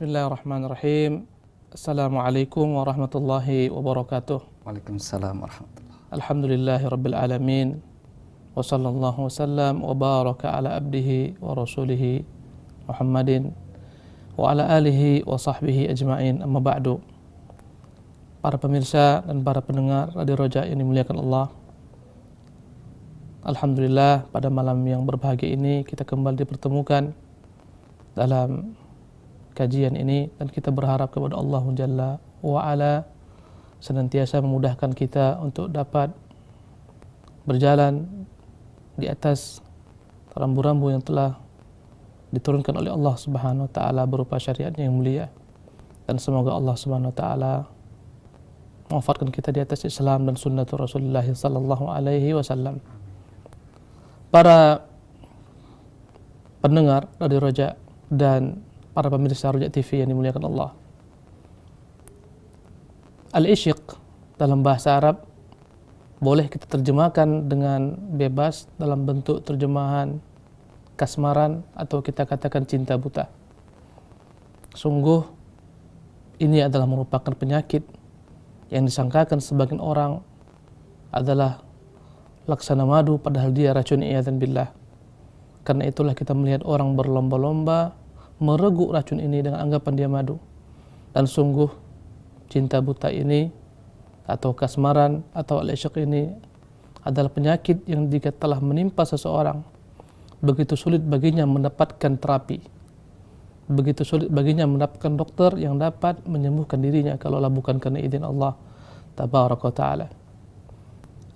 Bismillahirrahmanirrahim. Assalamualaikum warahmatullahi wabarakatuh. Waalaikumsalam warahmatullahi. Alhamdulillahi rabbil alamin. Wa sallallahu wasallam wa baraka ala abdihi wa rasulihi Muhammadin wa ala alihi wa sahbihi ajma'in, amma ba'du. Para pemirsa dan para pendengar Radio Roja yang dimuliakan Allah, alhamdulillah pada malam yang berbahagia ini kita kembali dipertemukan dalam kajian ini, dan kita berharap kepada Allah Jalla wa Ala senantiasa memudahkan kita untuk dapat berjalan di atas rambu-rambu yang telah diturunkan oleh Allah Subhanahu wa taala berupa syariatnya yang mulia, dan semoga Allah Subhanahu wa taala mewafatkan kita di atas Islam dan sunnah Rasulullah sallallahu alaihi wasallam. Para pendengar Radio Roja dan para pemirsa Roja TV yang dimuliakan Allah, al-isyiq dalam bahasa Arab boleh kita terjemahkan dengan bebas dalam bentuk terjemahan kasmaran atau kita katakan cinta buta. Sungguh ini adalah merupakan penyakit yang disangkakan sebagian orang adalah laksana madu, padahal dia racun, iyadzan billah. Karena itulah kita melihat orang berlomba-lomba mereguk racun ini dengan anggapan dia madu. Dan sungguh cinta buta ini atau kasmaran atau al-isyiq ini adalah penyakit yang jika telah menimpa seseorang, begitu sulit baginya mendapatkan terapi, begitu sulit baginya mendapatkan dokter yang dapat menyembuhkan dirinya kalaulah bukan karena izin Allah tabaraka wa ta'ala.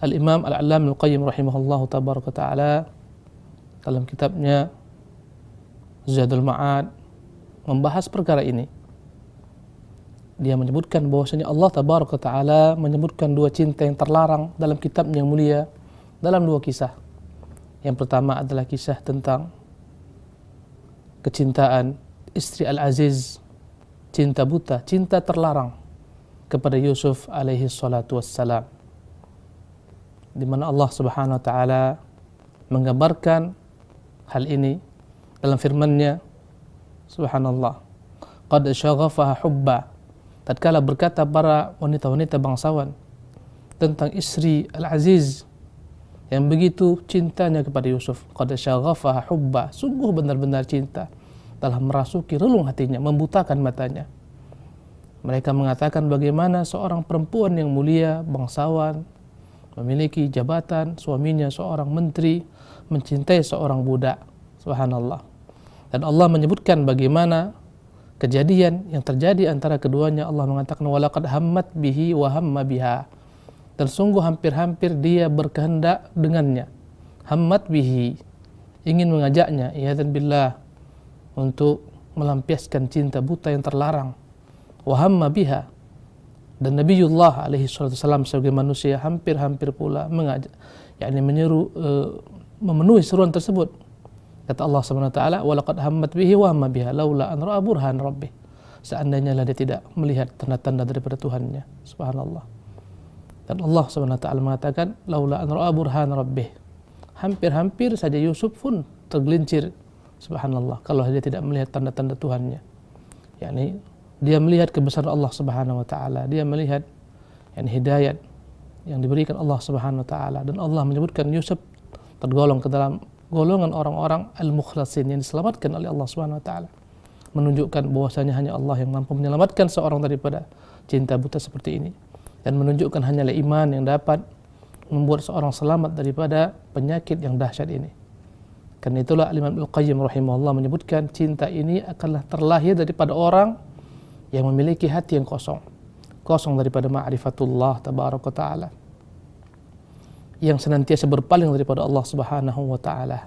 Al-Imam Al-Allamah Al-Qayyim rahimahullahu tabaraka wa ta'ala dalam kitabnya Zadul Ma'ad membahas perkara ini. Dia menyebutkan bahwasanya Allah tabaraka wa ta'ala menyebutkan dua cinta yang terlarang dalam kitabnya yang mulia dalam dua kisah. Yang pertama adalah kisah tentang kecintaan istri Al-Aziz, cinta buta, cinta terlarang kepada Yusuf alaihi salatu wassalam, di mana Allah Subhanahu wa taala menggambarkan hal ini dalam firman-Nya, subhanallah, qad syaghafaha hubba, tatkala berkata para wanita-wanita bangsawan tentang istri Al-Aziz yang begitu cintanya kepada Yusuf, qad syaghafaha hubba, sungguh benar-benar cinta, telah merasuki relung hatinya, membutakan matanya. Mereka mengatakan bagaimana seorang perempuan yang mulia, bangsawan, memiliki jabatan, suaminya seorang menteri, mencintai seorang budak. Subhanallah. Dan Allah menyebutkan bagaimana kejadian yang terjadi antara keduanya. Allah mengatakan walaqad hammat bihi wa hamma biha, dan sungguh hampir-hampir dia berkehendak dengannya. Hammat bihi, ingin mengajaknya, iyadzan billah, untuk melampiaskan cinta buta yang terlarang. Wa hamma biha, dan Nabiullah alaihi salatu wasallam sebagai manusia hampir-hampir pula mengajak, menyeru, memenuhi seruan tersebut. Kata Allah Subhanahu wa taala, "Walaqad hammat bihi wa hamma biha laula an ra'a burhan rabbih." Seandainya lah dia tidak melihat tanda-tanda daripada Tuhannya. Subhanallah. Dan Allah Subhanahu wa taala mengatakan, "Laula an ra'a burhan rabbih." Hampir-hampir saja Yusuf pun tergelincir. Subhanallah, kalau dia tidak melihat tanda-tanda Tuhannya. Dia melihat kebesaran Allah Subhanahu wa taala, dia melihat hidayat yang diberikan Allah Subhanahu wa taala, dan Allah menyebutkan Yusuf tergolong ke dalam golongan orang-orang al-mukhlasin yang diselamatkan oleh Allah Subhanahu wa taala, menunjukkan bahwasanya hanya Allah yang mampu menyelamatkan seorang daripada cinta buta seperti ini, dan menunjukkan hanyalah iman yang dapat membuat seorang selamat daripada penyakit yang dahsyat ini. Karena itulah Imam Al-Qayyim rahimahullah menyebutkan cinta ini akanlah terlahir daripada orang yang memiliki hati yang kosong daripada ma'rifatullah tabaraka ta'ala, yang senantiasa berpaling daripada Allah Subhanahu wa taala.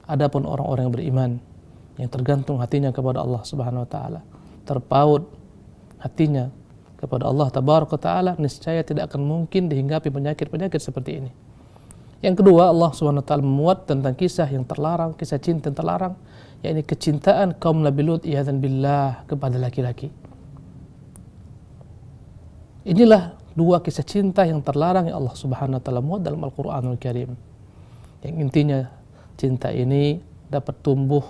Adapun orang-orang yang beriman, yang tergantung hatinya kepada Allah Subhanahu wa taala, terpaut hatinya kepada Allah tabaraka taala, niscaya tidak akan mungkin dihinggapi penyakit-penyakit seperti ini. Yang kedua, Allah Subhanahu wa taala memuat tentang kisah yang terlarang, kisah cinta yang terlarang, yakni kecintaan kaum Nabi Lut iyadzan billah kepada laki-laki. Inilah dua kisah cinta yang terlarang yang Allah Subhanahu wa taala muat dalam Al-Qur'anul Karim. Yang intinya cinta ini dapat tumbuh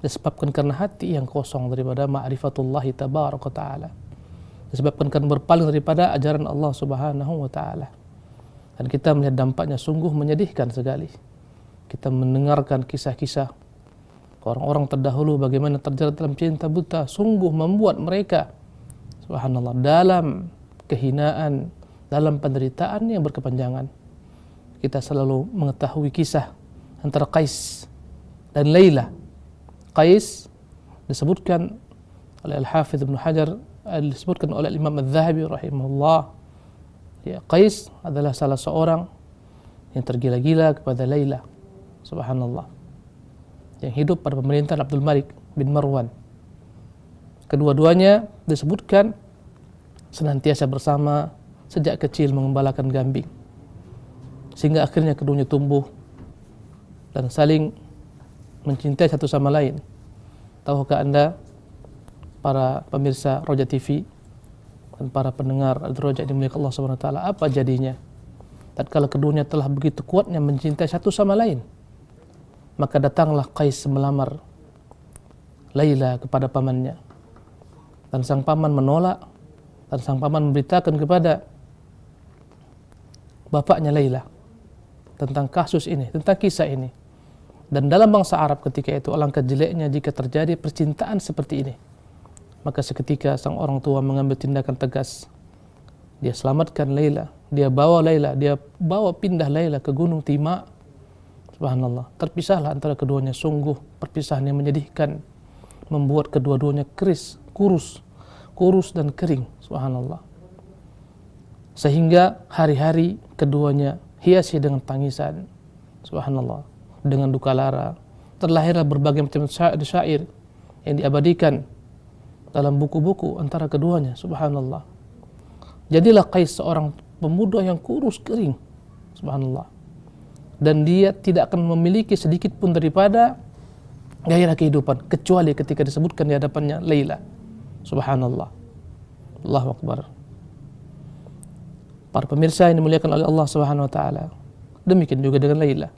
disebabkan karena hati yang kosong daripada ma'rifatullahi tabaraka ta'ala, disebabkan karena berpaling daripada ajaran Allah subhanahu wa ta'ala. Dan kita melihat dampaknya sungguh menyedihkan sekali. Kita mendengarkan kisah-kisah orang-orang terdahulu bagaimana terjerat dalam cinta buta, sungguh membuat mereka subhanallah dalam kehinaan, dalam penderitaan yang berkepanjangan. Kita selalu mengetahui kisah antara Qais dan Laila. Qais disebutkan oleh Al-Hafidz Ibnu Hajar, disebutkan oleh Imam Adz-Dzahabi rahimahullah. Ya, Qais adalah salah seorang yang tergila-gila kepada Laila. Subhanallah. Yang hidup pada pemerintahan Abdul Malik bin Marwan. Kedua-duanya disebutkan senantiasa bersama sejak kecil mengembalakan kambing, sehingga akhirnya keduanya tumbuh dan saling mencintai satu sama lain. Tahukah Anda, para pemirsa Roja TV dan para pendengar Roja dimuliakan Allah Subhanahu wa taala, apa jadinya tatkala keduanya telah begitu kuatnya mencintai satu sama lain? Maka datanglah Qais melamar Laila kepada pamannya, dan sang paman menolak, dan sang paman memberitakan kepada bapaknya Laila tentang kasus ini, tentang kisah ini. Dan dalam bangsa Arab ketika itu alangkah jeleknya jika terjadi percintaan seperti ini. Maka seketika sang orang tua mengambil tindakan tegas. Dia selamatkan Laila, dia bawa pindah Laila ke Gunung Tima. Subhanallah, terpisahlah antara keduanya, sungguh perpisahan yang menyedihkan, membuat kedua-duanya kurus dan kering. Subhanallah. Sehingga hari-hari keduanya hiasi dengan tangisan. Subhanallah. Dengan duka lara. Terlahirlah berbagai macam syair yang diabadikan dalam buku-buku antara keduanya. Subhanallah. Jadilah Qais seorang pemuda yang kurus kering. Subhanallah. Dan dia tidak akan memiliki sedikit pun daripada gairah kehidupan kecuali ketika disebutkan di hadapannya Laila. Subhanallah. Allahu Akbar. Para pemirsa yang dimuliakan oleh Allah Subhanahu wa taala, demikian juga dengan Laila.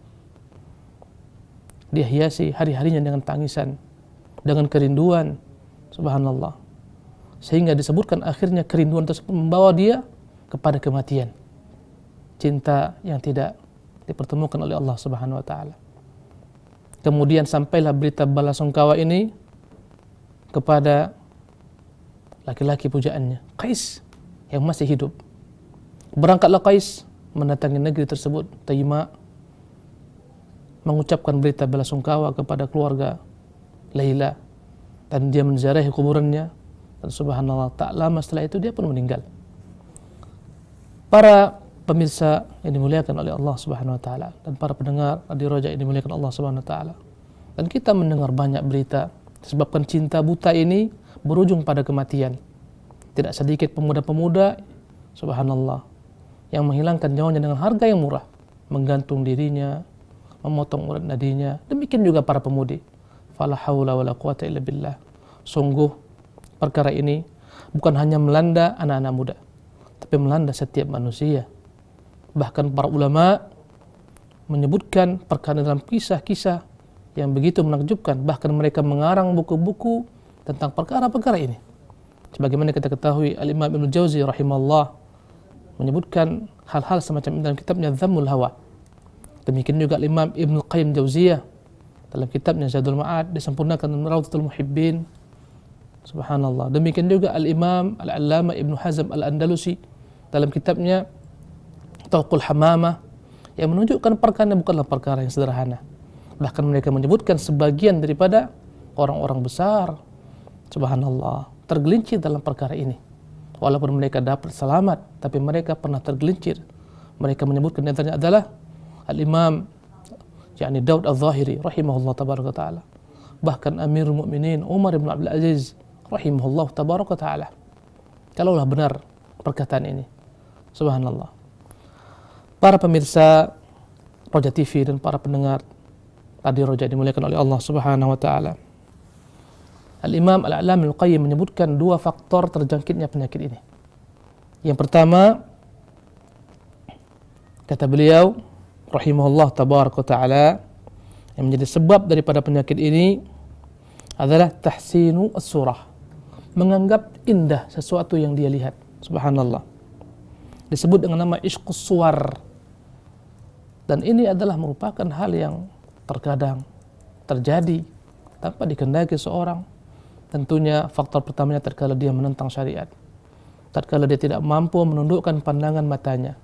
Dia hiasi hari-harinya dengan tangisan, dengan kerinduan. Subhanallah. Sehingga disebutkan akhirnya kerinduan tersebut membawa dia kepada kematian. Cinta yang tidak dipertemukan oleh Allah Subhanahu wa taala. Kemudian sampailah berita balasungkawa ini kepada laki-laki pujaannya, Qais, yang masih hidup. Berangkatlah Qais mendatangi negeri tersebut, Taima, mengucapkan berita belasungkawa kepada keluarga Laila, dan dia menziarahi kuburannya, dan subhanallah tak lama setelah itu dia pun meninggal. Para pemirsa yang dimuliakan oleh Allah Subhanahu wa taala dan para pendengar Radio Roja yang dimuliakan Allah Subhanahu wa taala, dan kita mendengar banyak berita disebabkan cinta buta ini berujung pada kematian. Tidak sedikit pemuda-pemuda subhanallah yang menghilangkan nyawanya dengan harga yang murah, menggantung dirinya, memotong urat nadinya. Demikian juga para pemudi. Fala haula wala quwata illa billah. Sungguh perkara ini bukan hanya melanda anak-anak muda, tapi melanda setiap manusia. Bahkan para ulama menyebutkan perkara dalam kisah-kisah yang begitu menakjubkan. Bahkan mereka mengarang buku-buku tentang perkara-perkara ini. Sebagaimana kita ketahui, Al-Imam Ibnu Jauzi rahimahullah menyebutkan hal-hal semacam ini dalam kitabnya Dhammul Hawa. Demikian juga Imam Ibnu Qayyim Jauziyah dalam kitabnya Zadul Ma'ad disempurnakan dengan Rawdatul Muhibbin. Subhanallah. Demikian juga Al-Imam Al-Allamah Ibnu Hazm Al-Andalusi dalam kitabnya Tawqul Hamamah yang menunjukkan perkara bukanlah perkara yang sederhana. Bahkan mereka menyebutkan sebagian daripada orang-orang besar, subhanallah, tergelincir dalam perkara ini. Walaupun mereka dapat selamat, tapi mereka pernah tergelincir. Mereka menyebutkan di antaranya adalah Al-Imam Daud Al-Zahiri rahimahullah tabaraka ta'ala. Bahkan Amirul Mukminin Umar bin Abdul Aziz rahimahullah tabaraka ta'ala. Kalaulah benar perkataan ini. Subhanallah. Para pemirsa Roja TV dan para pendengar Radio Roja dimuliakan oleh Allah Subhanahu wa taala. Al-Imam Al-A'lam Al-Qayyim menyebutkan dua faktor terjangkitnya penyakit ini. Yang pertama, kata beliau rahimahullah tabaraka ta'ala, yang menjadi sebab daripada penyakit ini adalah tahsinu as-surah, menganggap indah sesuatu yang dia lihat. Subhanallah. Disebut dengan nama ishqus suwar. Dan ini adalah merupakan hal yang terkadang terjadi tanpa dikehendaki seorang. Tentunya faktor pertamanya tatkala dia menentang syariat, tatkala dia tidak mampu menundukkan pandangan matanya.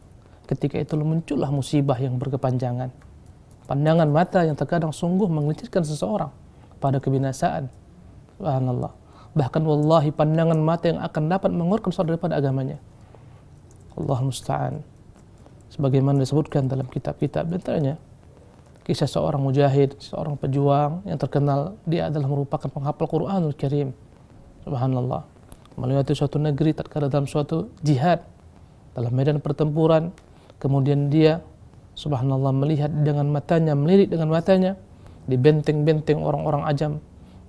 Ketika itu muncullah musibah yang berkepanjangan. Pandangan mata yang terkadang sungguh menggelincirkan seseorang pada kebinasaan. Subhanallah. Bahkan wallahi pandangan mata yang akan dapat mengeluarkan seorang daripada agamanya. Allah musta'an. Sebagaimana disebutkan dalam kitab-kitab, antaranya kisah seorang mujahid, seorang pejuang yang terkenal, dia adalah merupakan penghafal Quranul Karim. Subhanallah. Melewati suatu negeri tatkala dalam suatu jihad, dalam medan pertempuran, kemudian dia subhanallah melihat dengan matanya, melirik dengan matanya di benteng-benteng orang-orang ajam,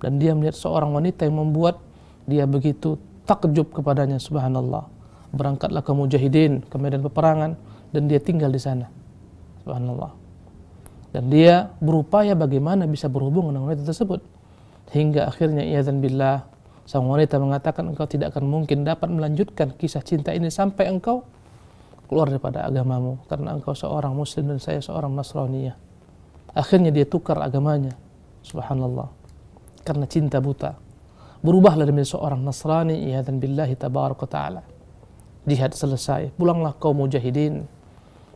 dan dia melihat seorang wanita yang membuat dia begitu takjub kepadanya. Subhanallah. Berangkatlah ke mujahidin, ke medan peperangan, dan dia tinggal di sana. Subhanallah. Dan dia berupaya bagaimana bisa berhubungan dengan wanita tersebut, hingga akhirnya iyadzan billah, sang wanita mengatakan, engkau tidak akan mungkin dapat melanjutkan kisah cinta ini sampai engkau keluar daripada agamamu, karena engkau seorang muslim dan saya seorang Nasraniyah. Akhirnya dia tukar agamanya. Subhanallah. Karena cinta buta, berubahlah menjadi seorang Nasrani, iyadzan billahi tabaraka ta'ala. Jihad selesai, pulanglah kaum mujahidin.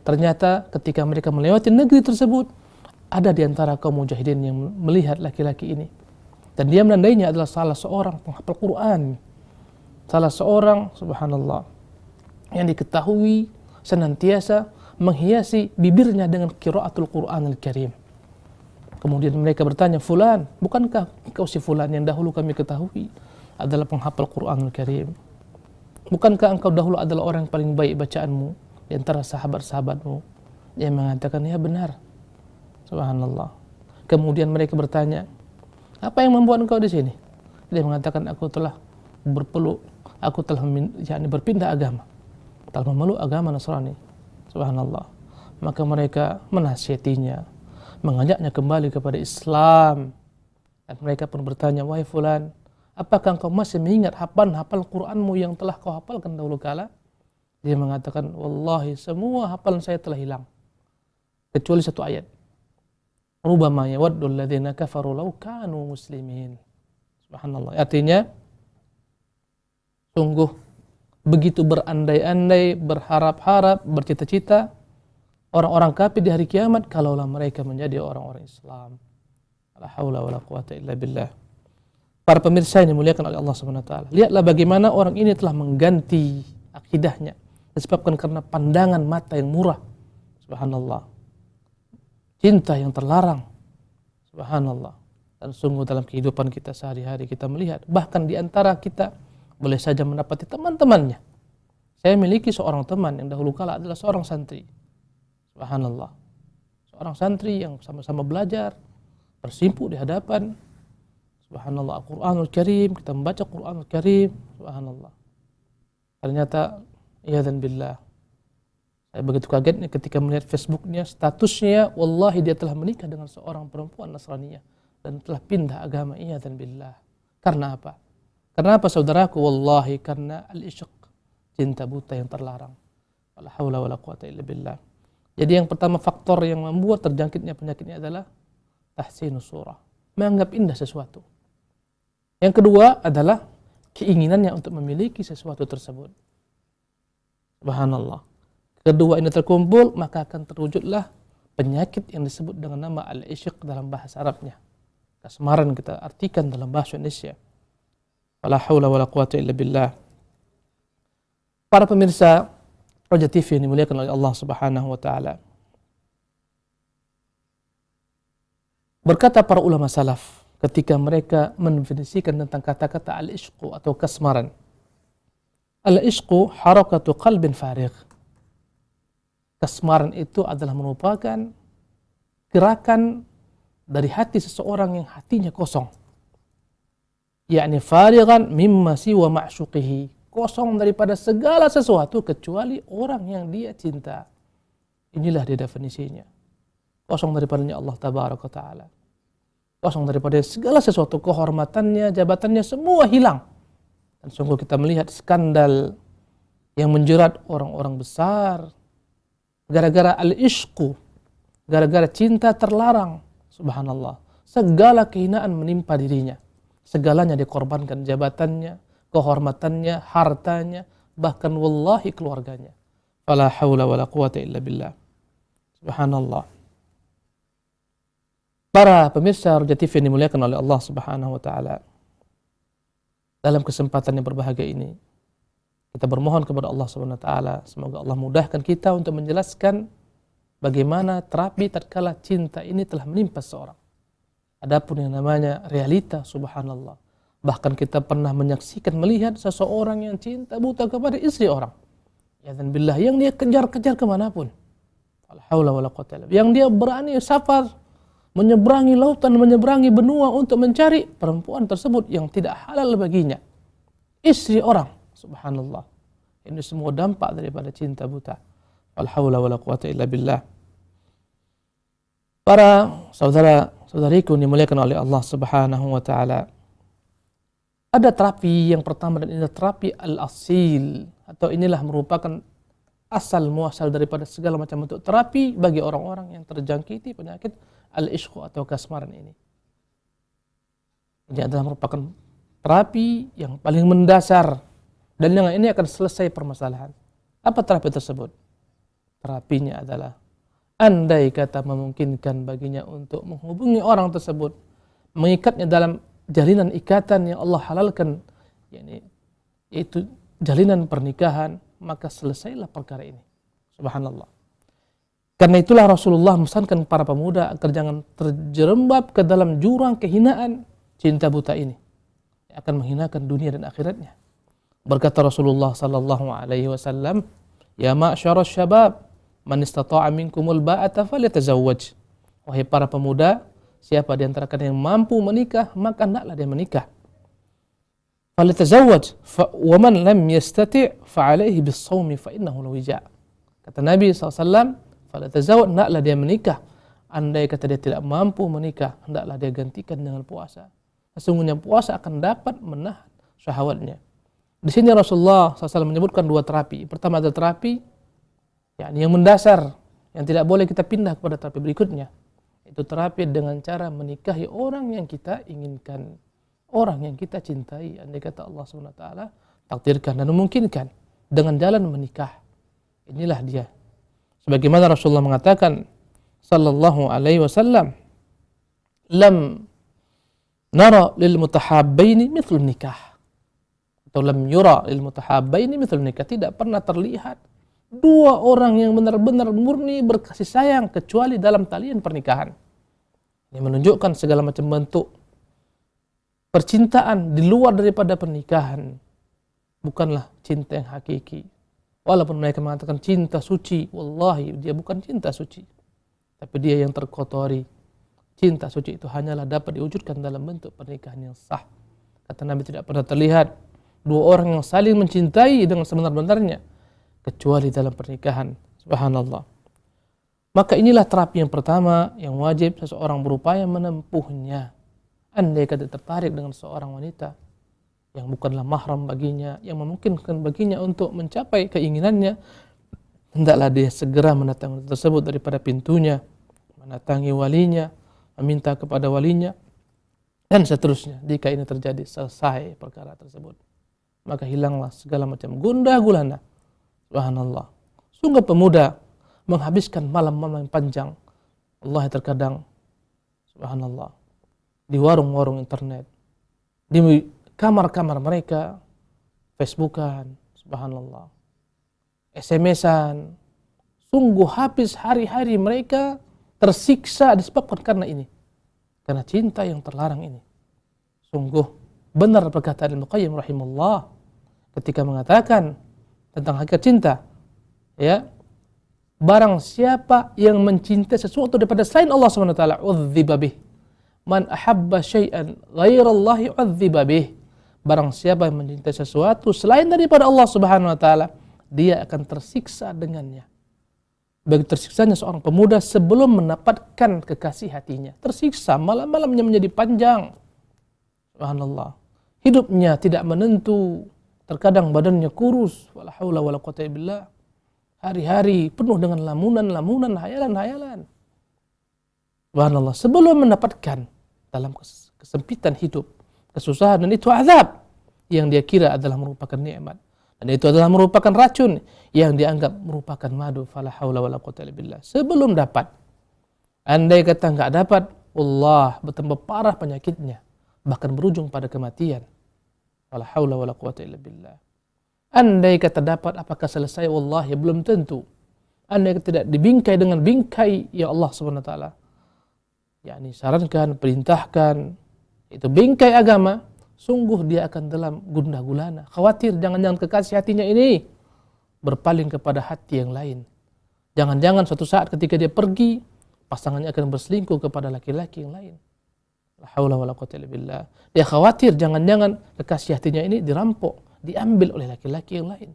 Ternyata ketika mereka melewati negeri tersebut, ada di antara kaum mujahidin yang melihat laki-laki ini, dan dia menandainya adalah salah seorang penghafal Quran, salah seorang subhanallah yang diketahui senantiasa menghiasi bibirnya dengan qiraatul Qur'anil Karim. Kemudian mereka bertanya, fulan, bukankah engkau si fulan yang dahulu kami ketahui adalah penghafal Qur'anul Karim? Bukankah engkau dahulu adalah orang yang paling baik bacaanmu di antara sahabat-sahabatmu? Dia mengatakan, ya benar. Subhanallah. Kemudian mereka bertanya, apa yang membuat engkau di sini? Dia mengatakan, aku telah berpeluk, aku telah berpindah agama, telah memeluk agama Nasrani. Subhanallah. Maka mereka menasihatinya, mengajaknya kembali kepada Islam. Dan mereka pun bertanya, wahai fulan, apakah engkau masih mengingat hafal Qur'anmu yang telah kau hafalkan dahulu kala? Dia mengatakan, wallahi semua hafalan saya telah hilang, kecuali satu ayat. Rubama yawaddu alladhina kafaru law kanu muslimin. Subhanallah. Artinya, sungguh begitu berandai-andai, berharap-harap, bercita-cita orang-orang kafir di hari kiamat kalaulah mereka menjadi orang-orang Islam. La haula wala quwata illa billah. Para pemirsa yang dimuliakan oleh Allah Subhanahu wa taala, lihatlah bagaimana orang ini telah mengganti akidahnya disebabkan karena pandangan mata yang murah. Subhanallah. Cinta yang terlarang. Subhanallah. Dan sungguh dalam kehidupan kita sehari-hari kita melihat, bahkan di antara kita boleh saja mendapati teman-temannya. Saya miliki seorang teman yang dahulu kala adalah seorang santri. Subhanallah. Seorang santri yang sama-sama belajar, bersimpu di hadapan subhanallah Al-Quranul Karim, kita membaca Quranul Karim. Subhanallah. Ternyata iyadzan billah, saya begitu kagetnya ketika melihat Facebooknya, statusnya wallahi dia telah menikah dengan seorang perempuan Nasraniyah dan telah pindah agama. Iyadzan billah. Karena apa? Karena apa saudaraku? Wallahi karena al-ishq, cinta buta yang terlarang. Wala haula wala quwata illa billah. Jadi yang pertama faktor yang membuat terjangkitnya penyakitnya adalah tahsinus surah, menganggap indah sesuatu. Yang kedua adalah keinginannya untuk memiliki sesuatu tersebut. Subhanallah. Kedua ini terkumpul, maka akan terwujudlah penyakit yang disebut dengan nama al-ishq dalam bahasa Arabnya. Kasmaran kita artikan dalam bahasa Indonesia. Wala haula wala quwata illa billah. Para pemirsa Roja TV yang dimuliakan oleh Allah Subhanahu wa taala. Berkata para ulama salaf ketika mereka mendefinisikan tentang kata-kata al-ishq atau kasmaran. Al-ishq harakatu qalbin farigh. Kasmaran itu adalah merupakan gerakan dari hati seseorang yang hatinya kosong. Yakni farighan mimma siwa ma'syuqihi, kosong daripada segala sesuatu kecuali orang yang dia cinta. Inilah dia definisinya. Kosong daripadanya Allah tabaraka ta'ala. kosong daripada segala sesuatu, kehormatannya, jabatannya, semua hilang. Dan sungguh kita melihat skandal yang menjerat orang-orang besar gara-gara al-ishqu, gara-gara cinta terlarang. Subhanallah, segala kehinaan menimpa dirinya, segalanya dikorbankan, jabatannya, kehormatannya, hartanya, bahkan wallahi keluarganya. Fala haula wala quwata illa billah. Subhanallah. Para pemirsa Roja TV yang dimuliakan oleh Allah Subhanahu wa taala, dalam kesempatan yang berbahagia ini kita bermohon kepada Allah Subhanahu wa taala, semoga Allah mudahkan kita untuk menjelaskan bagaimana terapi tatkala cinta ini telah menimpa seseorang. Adapun yang namanya realita, subhanallah, bahkan kita pernah menyaksikan, melihat seseorang yang cinta buta kepada istri orang, ya dan billah, yang dia kejar-kejar kemanapun, la haula wala quwwata illa billah, yang dia berani safar menyeberangi lautan, menyeberangi benua untuk mencari perempuan tersebut yang tidak halal baginya, istri orang. Subhanallah. Ini semua dampak daripada cinta buta. La haula wala quwwata illa billah. Para saudara-saudariku dimuliakan oleh Allah Subhanahu wa taala, ada terapi yang pertama, dan ini terapi al-asil, atau inilah merupakan asal muasal daripada segala macam bentuk terapi bagi orang-orang yang terjangkiti penyakit al-ishq atau kasmaran ini. Ini adalah merupakan terapi yang paling mendasar, dan yang ini akan selesai permasalahan. Apa terapi tersebut? Terapinya adalah andai kata memungkinkan baginya untuk menghubungi orang tersebut, mengikatnya dalam jalinan ikatan yang Allah halalkan, yaitu jalinan pernikahan, maka selesailah perkara ini. Subhanallah. Karena itulah Rasulullah memesankan para pemuda agar jangan terjerembab ke dalam jurang kehinaan cinta buta ini, yang akan menghinakan dunia dan akhiratnya. Berkata Rasulullah sallallahu alaihi wasallam, "Ya ma'syaras syabab, man istata'a minkumul ba'ata falyatazawwaj." Wahai para pemuda, siapa di antara kalian yang mampu menikah, maka hendaklah dia menikah. Falyatazawwaj, wa man lam yastati' fa 'alaihi bis-shaumi fa innahu lawija'. Kata Nabi SAW, falyatazawwaj, hendaklah dia menikah. Andai kata dia tidak mampu menikah, hendaklah dia gantikan dengan puasa. Sesungguhnya puasa akan dapat menahan syahwatnya. Di sini Rasulullah SAW menyebutkan dua terapi. Pertama adalah terapi yang mendasar, yang tidak boleh kita pindah kepada terapi berikutnya. Itu terapi dengan cara menikahi orang yang kita inginkan, orang yang kita cintai. Andai kata Allah SWT takdirkan dan memungkinkan dengan jalan menikah, inilah dia. Sebagaimana Rasulullah mengatakan sallallahu alaihi wasallam, lam nara lil mutahabbaini mithlun nikah, atau lam yura lil mutahabbaini mithlun nikah, tidak pernah terlihat dua orang yang benar-benar murni berkasih sayang kecuali dalam talian pernikahan. Ini menunjukkan segala macam bentuk percintaan di luar daripada pernikahan bukanlah cinta yang hakiki. Walaupun mereka mengatakan cinta suci, wallahi dia bukan cinta suci, tapi dia yang terkotori. Cinta suci itu hanyalah dapat diwujudkan dalam bentuk pernikahan yang sah. Kata Nabi, tidak pernah terlihat dua orang yang saling mencintai dengan sebenar-benarnya kecuali dalam pernikahan. Subhanallah. Maka inilah terapi yang pertama yang wajib seseorang berupaya menempuhnya. Andai kata tertarik dengan seorang wanita yang bukanlah mahram baginya, yang memungkinkan baginya untuk mencapai keinginannya, hendaklah dia segera mendatangi tersebut daripada pintunya, mendatangi walinya, meminta kepada walinya, dan seterusnya. Jika ini terjadi, selesai perkara tersebut, maka hilanglah segala macam gundah gulana. Subhanallah. Sungguh pemuda menghabiskan malam-malam yang panjang, Allah terkadang, subhanallah, di warung-warung internet, di kamar-kamar mereka, Facebookan, subhanallah, SMS-an. Sungguh habis hari-hari mereka tersiksa disebabkan karena ini, karena cinta yang terlarang ini. Sungguh benar perkataan Ibnu Qayyim rahimahullah ketika mengatakan tentang hakikat cinta, ya, barang siapa yang mencintai sesuatu daripada selain Allah Subhanahu wa taala, udziba bih. Man ahabba syai'an ghairallahi udziba bih. Barang siapa yang mencintai sesuatu selain daripada Allah Subhanahu wa taala, dia akan tersiksa dengannya. bagi tersiksanya seorang pemuda sebelum mendapatkan kekasih hatinya. Tersiksa, malam-malamnya menjadi panjang. Subhanallah. Hidupnya tidak menentu. Terkadang badannya kurus. Wala haula wala quwwata illa billah. Hari-hari penuh dengan lamunan-lamunan, hayalan-hayalan. Subhanallah. Sebelum mendapatkan dalam kesempitan hidup, kesusahan, dan itu azab yang dia kira adalah merupakan nikmat. Dan itu adalah merupakan racun yang dianggap merupakan madu. Fala haula wala quwwata illa billah. Sebelum dapat. Andai kata enggak dapat, Allah bertambah parah penyakitnya. Bahkan berujung pada kematian. Fala haula wala quwwata illa billah. Andai kata dapat, apakah selesai? Wallahi belum tentu. Andai kata tidak dibingkai dengan bingkai ya Allah Subhanahu wa taala. yakni sarankan, perintahkan, itu bingkai agama, sungguh dia akan dalam gundah gulana. Khawatir jangan-jangan kekasih hatinya ini berpaling kepada hati yang lain. Jangan-jangan suatu saat ketika dia pergi, pasangannya akan berselingkuh kepada laki-laki yang lain. La haula wala quwwata illa billah. Dia khawatir jangan-jangan kekasih hatinya ini dirampok, diambil oleh laki-laki yang lain.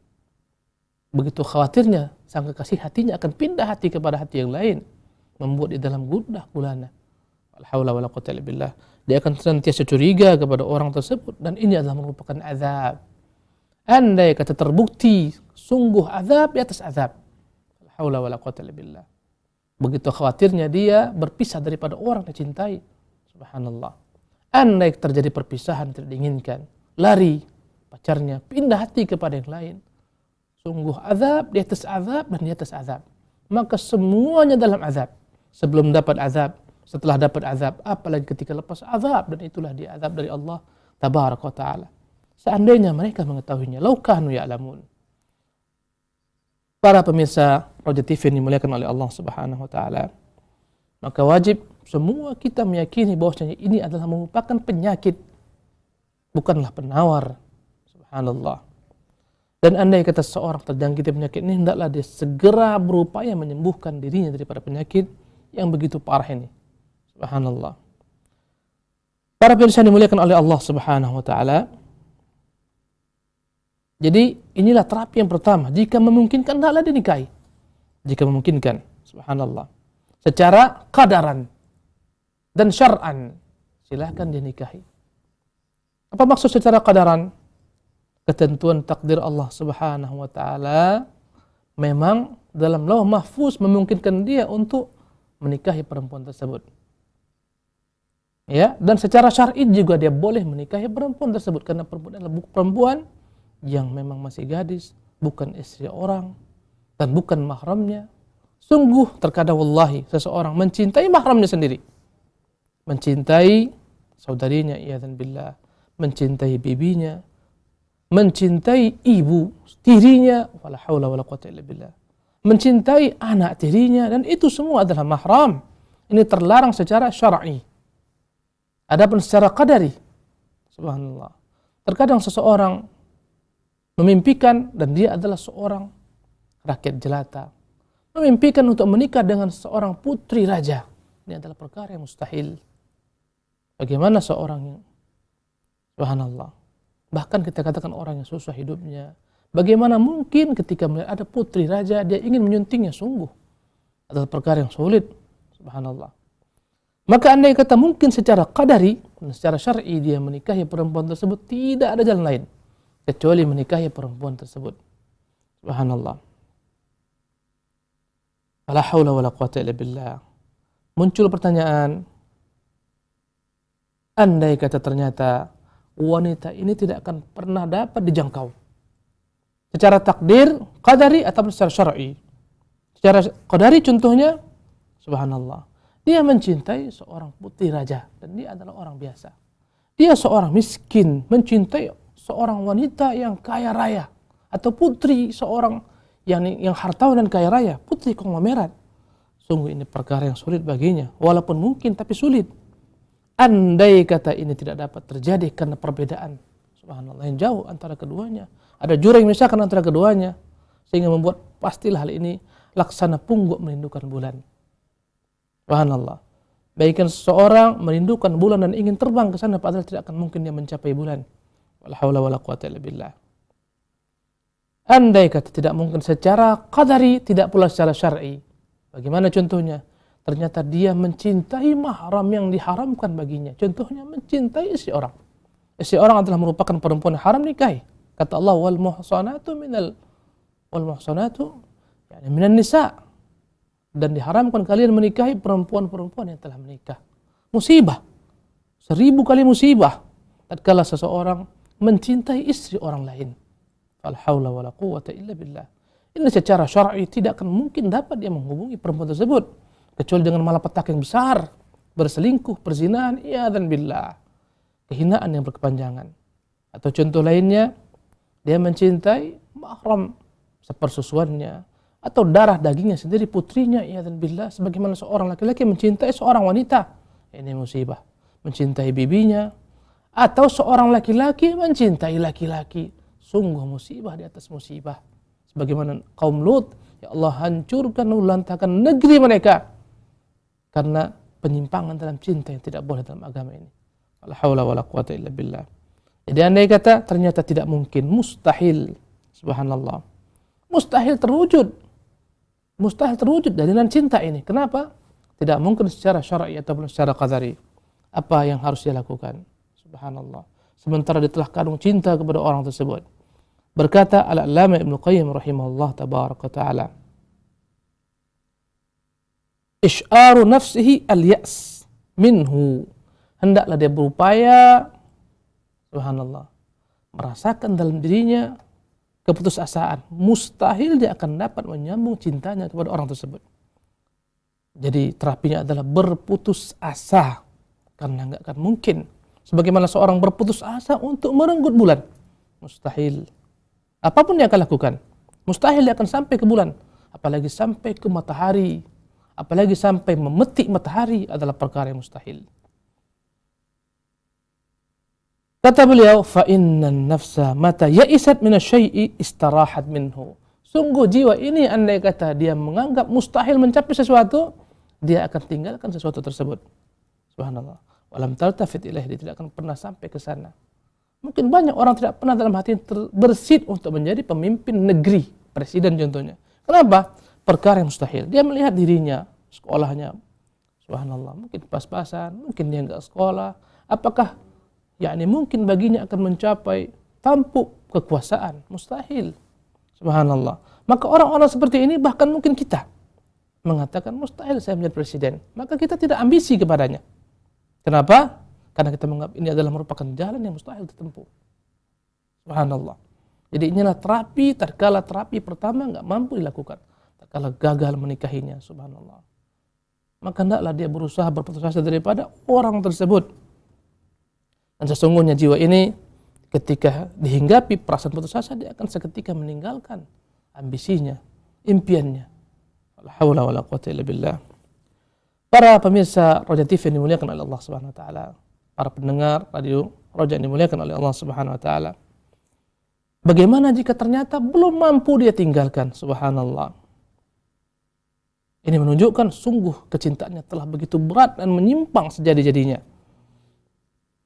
Begitu khawatirnya sang kekasih hatinya akan pindah hati kepada hati yang lain, membuat dia dalam gundah gulana. La haula wala quwwata illa billah. Dia akan senantiasa curiga kepada orang tersebut, dan ini adalah merupakan azab. Andai kata terbukti sungguh azab di atas azab. La haula wala quwwata illa billah. Begitu khawatirnya dia berpisah daripada orang yang dicintai. Subhanallah. Andai terjadi perpisahan tidak diinginkan, lari pacarnya, pindah hati kepada yang lain. Sungguh azab di atas azab dan di atas azab. Maka semuanya dalam azab. Sebelum dapat azab, setelah dapat azab, apalagi ketika lepas azab, dan itulah dia azab dari Allah tabaraka wa taala. Seandainya mereka mengetahuinya, lau kanu ya'lamun. Para pemirsa Roja TV yang dimuliakan oleh Allah Subhanahu wa taala, maka wajib semua kita meyakini bahwasanya ini adalah merupakan penyakit, bukanlah penawar. Subhanallah. Dan andai kata seorang terjangkit penyakit ini, hendaklah dia segera berupaya menyembuhkan dirinya daripada penyakit yang begitu parah ini. Subhanallah. Para pemirsa yang dimuliakan oleh Allah Subhanahu wa taala, jadi inilah terapi yang pertama. Jika memungkinkan, hendaklah dinikahi. Jika memungkinkan, subhanallah, secara qadaran dan syar'an, silahkan dinikahi. Apa maksud secara qadaran? Ketentuan takdir Allah Subhanahu wa taala memang dalam lauh mahfuz memungkinkan dia untuk menikahi perempuan tersebut. Ya, dan secara syar'i juga dia boleh menikahi perempuan tersebut, karena perempuan adalah perempuan yang memang masih gadis, bukan istri orang dan bukan mahramnya. Sungguh terkadang wallahi seseorang mencintai mahramnya sendiri, mencintai saudarinya, iyadzan billah, mencintai bibinya, mencintai ibu tirinya, wala haula wala quwwata illa billah, mencintai anak tirinya, dan itu semua adalah mahram. Ini terlarang secara syar'i. Adapun secara qadari, subhanallah, terkadang seseorang memimpikan, dan dia adalah seorang rakyat jelata, memimpikan untuk menikah dengan seorang putri raja. Ini adalah perkara yang mustahil. Bagaimana seorang yang, subhanallah, bahkan kita katakan orang yang susah hidupnya, bagaimana mungkin ketika melihat ada putri raja dia ingin menyuntingnya? Sungguh adalah perkara yang sulit. Subhanallah. Maka andai kata mungkin secara qadari dan secara syar'i dia menikahi perempuan tersebut, tidak ada jalan lain kecuali menikahi perempuan tersebut. Subhanallah. La haula wala quwwata illa billah. Muncul pertanyaan, andai kata ternyata wanita ini tidak akan pernah dapat dijangkau secara takdir qadari atau secara syar'i. Secara qadari contohnya, subhanallah, dia mencintai seorang putri raja dan dia adalah orang biasa. Dia seorang miskin mencintai seorang wanita yang kaya raya, atau putri seorang yang hartawan dan kaya raya, putri konglomerat. Sungguh ini perkara yang sulit baginya, walaupun mungkin tapi sulit. Andai kata ini tidak dapat terjadi karena perbedaan, subhanallah, yang jauh antara keduanya, ada jurang yang memisahkan antara keduanya, sehingga membuat pastilah hal ini laksana pungguk merindukan bulan. Subhanallah. Baikkan seseorang merindukan bulan dan ingin terbang ke sana, padahal tidak akan mungkin dia mencapai bulan. Wala haula wala quwwata illa billah. Andai kata tidak mungkin secara qadari, tidak pula secara syar'i. Bagaimana contohnya? Ternyata dia mencintai mahram yang diharamkan baginya. Contohnya mencintai istri orang. Istri orang adalah merupakan perempuan yang haram nikahi. Kata Allah, wal muhsanatu yani minan nisa. Dan diharamkan kalian menikahi perempuan-perempuan yang telah menikah. Musibah. 1000 kali musibah tatkala seseorang mencintai istri orang lain. Fal haula wala quwwata illa billah. Ini secara syar'i tidak akan mungkin dapat dia menghubungi perempuan tersebut kecuali dengan malapetaka yang besar, berselingkuh, perzinahan, iyadzan billah. Kehinaan yang berkepanjangan. Atau contoh lainnya, dia mencintai mahram sepersusuannya atau darah dagingnya sendiri, putrinya, iyadzan billah, sebagaimana seorang laki-laki mencintai seorang wanita. Ini musibah. Mencintai bibinya atau seorang laki-laki mencintai laki-laki. Sungguh musibah di atas musibah. Sebagaimana kaum Lut, ya Allah hancurkan, lantakan negeri mereka karena penyimpangan dalam cinta yang tidak boleh dalam agama ini. La haula wala quwwata illa billah. Jadi andai kata ternyata tidak mungkin, mustahil. Subhanallah. Mustahil terwujud. Mustahil terwujud jalinan cinta ini. Kenapa? Tidak mungkin secara syar'i ataupun secara qadari. Apa yang harus dia lakukan? Subhanallah. Sementara dia telah kandung cinta kepada orang tersebut. Berkata Al-Allamah Ibnu Qayyim rahimahullah tabaraka ta'ala, Isy'aru nafsihi al-ya's minhu. Hendaklah dia berupaya, subhanallah, merasakan dalam dirinya keputusasaan. Mustahil dia akan dapat menyambung cintanya kepada orang tersebut. Jadi terapinya adalah berputus asa. Karena enggak akan mungkin. Sebagaimana seorang berputus asa untuk merenggut bulan. Mustahil. Apapun yang akan lakukan, mustahil dia akan sampai ke bulan. Apalagi sampai ke matahari. Apalagi sampai memetik matahari adalah perkara yang mustahil. Kata beliau, fa innan nafsa mata ya'isat minasyai'i istarahat minhu. Sungguh jiwa ini andai kata dia menganggap mustahil mencapai sesuatu, dia akan tinggalkan sesuatu tersebut. Subhanallah. Walam taltafit ilaih, dia tidak akan pernah sampai ke sana. Mungkin banyak orang tidak pernah dalam hati bersit untuk menjadi pemimpin negeri, presiden contohnya. Kenapa? Perkara yang mustahil. Dia melihat dirinya, sekolahnya, subhanallah, mungkin pas-pasan, mungkin dia enggak sekolah. Apakah mungkin baginya akan mencapai tampuk kekuasaan? Mustahil. Subhanallah. Maka orang-orang seperti ini, bahkan mungkin kita, mengatakan mustahil saya menjadi presiden. Maka kita tidak ambisi kepadanya. Kenapa? Karena kita menganggap ini adalah merupakan jalan yang mustahil ditempuh. Subhanallah. Jadi inilah terapi, tatkala terapi pertama enggak mampu dilakukan. Tatkala gagal menikahinya, subhanallah. Maka hendaklah dia berusaha berputus asa daripada orang tersebut. Dan sesungguhnya jiwa ini ketika dihinggapi perasaan putus asa, dia akan seketika meninggalkan ambisinya, impiannya. La haula wala quwwata illa billah. Para pemirsa Roja TV yang dimuliakan oleh Allah Subhanahu wa taala, para pendengar radio Roja yang dimuliakan oleh Allah Subhanahu wa taala. Bagaimana jika ternyata belum mampu dia tinggalkan? Subhanallah. Ini menunjukkan sungguh kecintaannya telah begitu berat dan menyimpang sejadi-jadinya.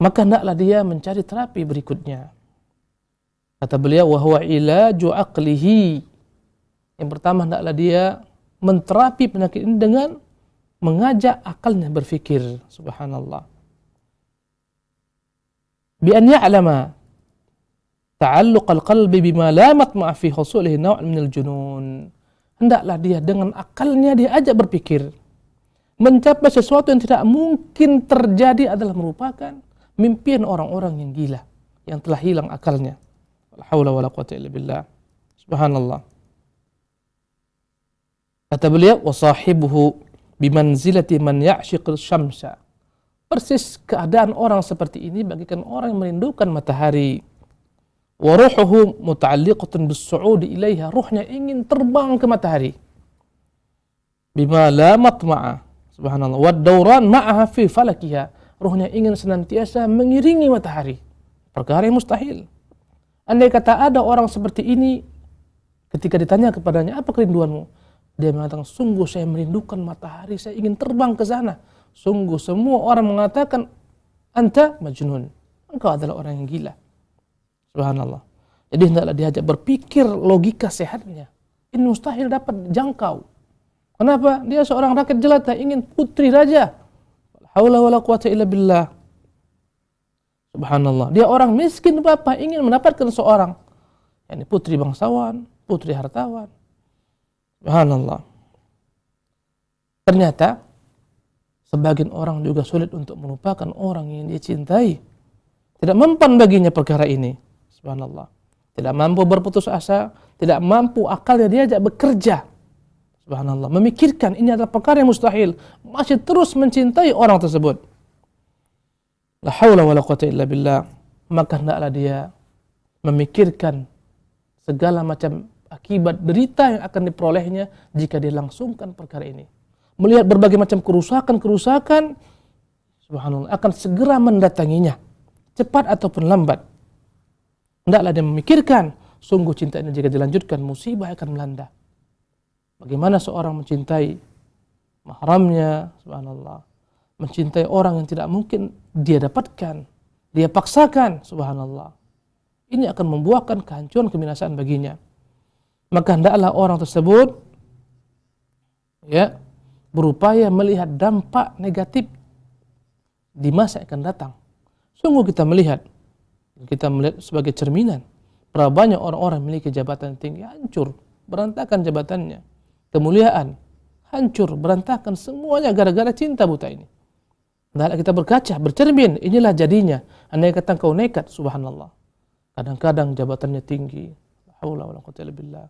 Maka hendaklah dia mencari terapi berikutnya. Kata beliau, wa huwa ilaju aqlihi. Yang pertama, hendaklah dia menterapi penyakit ini dengan mengajak akalnya berfikir. Subhanallah. Bi an ya'lama ta'alluq al-qalbi bima la matma'a fi husulihi naw' min al-junun. Hendaklah dia dengan akalnya dia ajak berpikir. Mencapai sesuatu yang tidak mungkin terjadi adalah merupakan mimpian orang-orang yang gila, yang telah hilang akalnya. La haula wala quwwata illa billah. Subhanallah. Kata beliau, wa sahibuhu bimanzilati man ya'shiqul syamsa. Persis keadaan orang seperti ini bagikan orang yang merindukan matahari. Wa ruhuhu muta'alliqatun bis-su'udi ilaiha. Ruhnya ingin terbang ke matahari. Bima la matma'a. Subhanallah. Wa dawran ma'aha fi falakiha. Ruhnya ingin senantiasa mengiringi matahari. Perkara yang mustahil. Andai kata ada orang seperti ini, ketika ditanya kepadanya, apa kerinduanmu? Dia mengatakan, sungguh saya merindukan matahari, saya ingin terbang ke sana. Sungguh semua orang mengatakan, anta majnun. Engkau adalah orang yang gila. Subhanallah. Jadi hendaklah diajak berpikir logika sehatnya. Ini mustahil dapat jangkau. Kenapa? Dia seorang rakyat jelata, ingin putri raja. Haula wala quwata illa billah. Subhanallah. Dia orang miskin bapak, ingin mendapatkan seorang putri bangsawan, putri hartawan. Subhanallah. Ternyata sebagian orang juga sulit untuk melupakan orang yang dia cintai. Tidak mempan baginya perkara ini. Subhanallah. Tidak mampu berputus asa, tidak mampu akalnya diajak bekerja. Subhanallah. Memikirkan ini adalah perkara yang mustahil, masih terus mencintai orang tersebut. La haula wala quwata illa billah. Maka hendaklah dia memikirkan segala macam akibat derita yang akan diperolehnya jika dia langsungkan perkara ini. Melihat berbagai macam kerusakan-kerusakan, subhanallah, akan segera mendatanginya, cepat ataupun lambat. Hendaklah dia memikirkan, sungguh cinta ini jika dilanjutkan, musibah akan melanda. Bagaimana seorang mencintai mahramnya, subhanallah, mencintai orang yang tidak mungkin dia dapatkan, dia paksakan, subhanallah. Ini akan membuahkan kehancuran, kebinasaan baginya. Maka hendaklah orang tersebut berupaya melihat dampak negatif di masa yang akan datang. Sungguh kita melihat sebagai cerminan, berapa banyak orang-orang memiliki jabatan tinggi, hancur, berantakan jabatannya, kemuliaan, hancur, berantakan semuanya gara-gara cinta buta ini. Hendaklah kita berkaca, bercermin, inilah jadinya. Andai kata kau nekat, subhanallah. Kadang-kadang jabatannya tinggi, haula wala quwwata illa billah.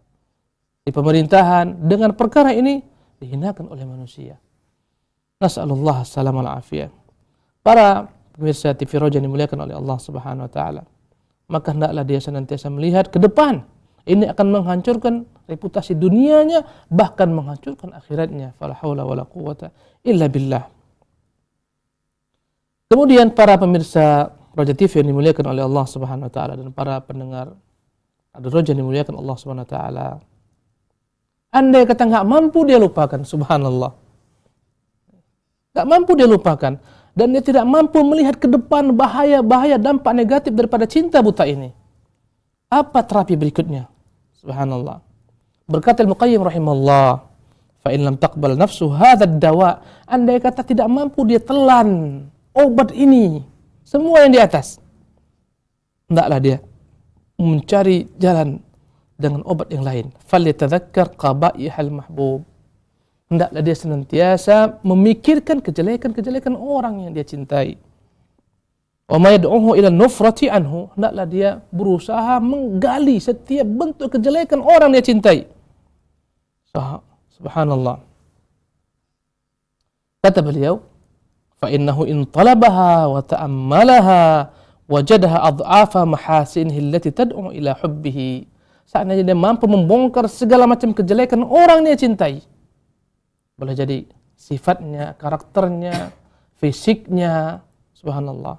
Di pemerintahan, dengan perkara ini dihinakan oleh manusia. Nas'alullah salam al-afiyah. Para pemirsa TV Roja yang dimuliakan oleh Allah Subhanahu wa taala, maka hendaklah dia senantiasa melihat ke depan. Ini akan menghancurkan reputasi dunianya, bahkan menghancurkan akhiratnya. Fala haula wala quwwata illa billah. Kemudian para pemirsa Roja TV yang dimuliakan oleh Allah Subhanahu wa taala dan para pendengar Radio Roja yang dimuliakan Allah Subhanahu wa taala, andai kata nggak mampu dia lupakan, subhanallah. Nggak mampu dia lupakan. Dan dia tidak mampu melihat ke depan bahaya-bahaya dampak negatif daripada cinta buta ini. Apa terapi berikutnya? Subhanallah. Berkata Al-Muqayyim rahimahullah, fa in lam taqbal nafsu hadha ad-dawa, andai kata tidak mampu dia telan obat ini, semua yang di atas, hendaklah dia mencari jalan dengan obat yang lain. Falyatadzakkar qabaihal mahbub. Hendaklah dia senantiasa memikirkan kejelekan-kejelekan orang yang dia cintai. Wa ma yad'uhu ila nufrati anhu. Hendaklah dia berusaha menggali setiap bentuk kejelekan orang yang dia cintai. Subhanallah. Kata beliau, fa innahu in talabaha wa ta'ammalaha wajadaha adhafa mahasinihi allati tad'u ila hubbihi. Seandainya dia mampu membongkar segala macam kejelekan orang yang dia cintai, boleh jadi sifatnya, karakternya, fisiknya, subhanallah.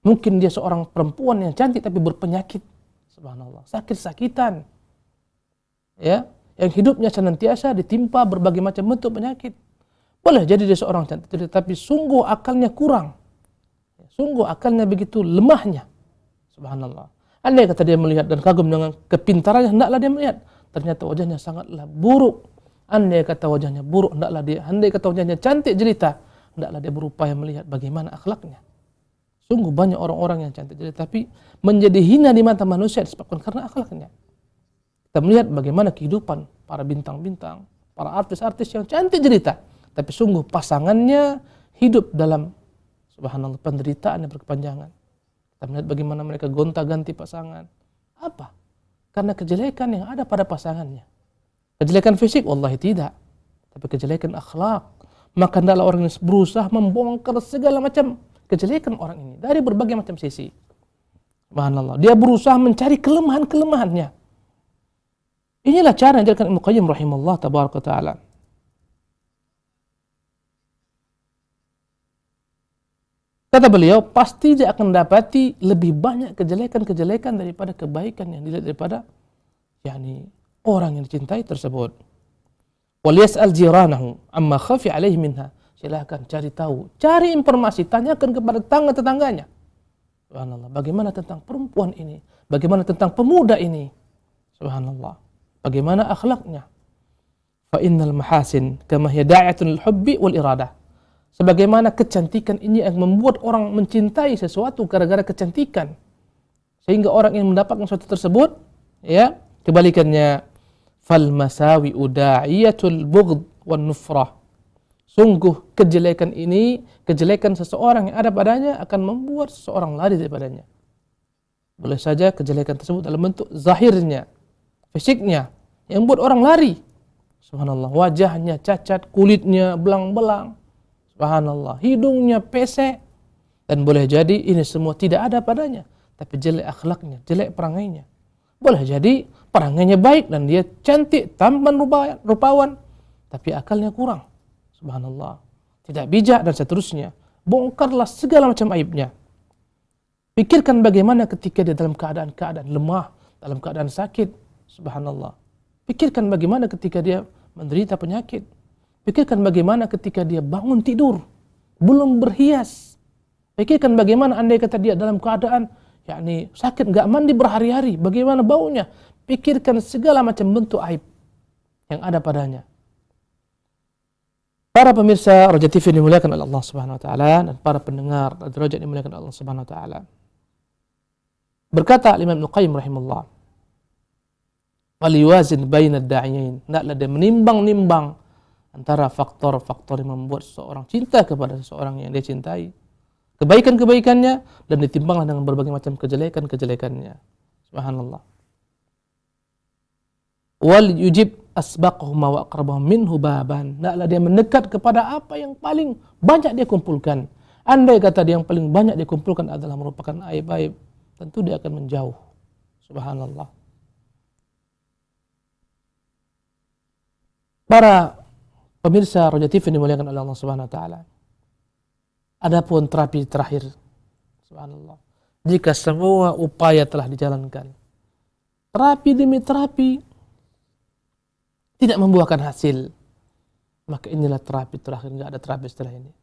Mungkin dia seorang perempuan yang cantik tapi berpenyakit, subhanallah, sakit-sakitan, yang hidupnya senantiasa ditimpa berbagai macam bentuk penyakit. Boleh jadi dia seorang cantik tapi sungguh akalnya kurang, sungguh akalnya begitu lemahnya, subhanallah. Andai kata dia melihat dan kagum dengan kepintarannya, hendaklah dia melihat ternyata wajahnya sangatlah buruk. Andai kata wajahnya buruk, andai kata wajahnya cantik jelita, hendaklah dia berupaya melihat bagaimana akhlaknya. Sungguh banyak orang-orang yang cantik jelita tapi menjadi hina di mata manusia disebabkan karena akhlaknya. Kita melihat bagaimana kehidupan para bintang-bintang, para artis-artis yang cantik jelita, tapi sungguh pasangannya hidup dalam, subhanallah, penderitaan yang berkepanjangan. Kita melihat bagaimana mereka gonta-ganti pasangan. Apa? Karena kejelekan yang ada pada pasangannya. Kejelekan fisik, wallahi tidak. Tapi kejelekan akhlak. Maka hendaklah orang ini berusaha membongkar segala macam kejelekan orang ini dari berbagai macam sisi. Subhanallah. Dia berusaha mencari kelemahan-kelemahannya. Inilah cara yang diajarkan Ibnu Qayyim rahimahullah tabaraka ta'ala. Kata beliau, pasti dia akan dapati lebih banyak kejelekan-kejelekan daripada kebaikan yang dilihat daripada orang yang dicintai tersebut. Wal yas'al jiranahu amma khafi alaihi minha. Silakan cari tahu, cari informasi, tanyakan kepada tetangga-tetangganya. Subhanallah, bagaimana tentang perempuan ini? Bagaimana tentang pemuda ini? Subhanallah, bagaimana akhlaknya? fa innal mahasin kama hiya da'atun lil hubbi wal iradah. Sebagaimana kecantikan ini yang membuat orang mencintai sesuatu gara-gara kecantikan, sehingga orang yang mendapatkan sesuatu tersebut, ya, kebalikannya, fal masawi da'iyatul bughd wan nufrah. Sungguh kejelekan ini, kejelekan seseorang yang ada padanya akan membuat seseorang lari daripadanya. Boleh saja kejelekan tersebut dalam bentuk zahirnya, fisiknya, yang membuat orang lari. Subhanallah, wajahnya cacat, kulitnya belang-belang. Subhanallah, hidungnya pesek. Dan boleh jadi ini semua tidak ada padanya, tapi jelek akhlaknya, jelek perangainya. Boleh jadi perangainya baik dan dia cantik, tampan rupawan, tapi akalnya kurang. Subhanallah, tidak bijak dan seterusnya. Bongkarlah segala macam aibnya. Pikirkan bagaimana ketika dia dalam keadaan lemah, dalam keadaan sakit. Subhanallah. Pikirkan bagaimana ketika dia menderita penyakit. Pikirkan bagaimana ketika dia bangun tidur, belum berhias. Pikirkan bagaimana andai kata dia dalam keadaan sakit, nggak mandi berhari-hari, bagaimana baunya. Pikirkan segala macam bentuk aib yang ada padanya. Para pemirsa Roja TV dimuliakan oleh Allah Subhanahu wa taala, dan para pendengar Roja dimuliakan oleh Allah Subhanahu wa taala. Berkata Imam Ibnu Qayyim rahimahullah, "Wal yuwazin bainad da'iyain." Hendaklah dia menimbang-nimbang antara faktor-faktor yang membuat seseorang cinta kepada seseorang yang dia cintai, kebaikan-kebaikannya, dan ditimbanglah dengan berbagai macam kejelekan-kejelekannya. Subhanallah. Wal yujib asbaqahuma wa aqrabahum minhu baban. Hendaklah dia mendekat kepada apa yang paling banyak dia kumpulkan. Andai kata dia yang paling banyak dia kumpulkan adalah merupakan aib-aib, tentu dia akan menjauh. Subhanallah. Para pemirsa Roja TV dimuliakan oleh Allah Subhanahu wa taala. Adapun terapi terakhir, subhanallah, jika semua upaya telah dijalankan, terapi demi terapi tidak membuahkan hasil, maka inilah terapi terakhir, enggak ada terapi setelah ini.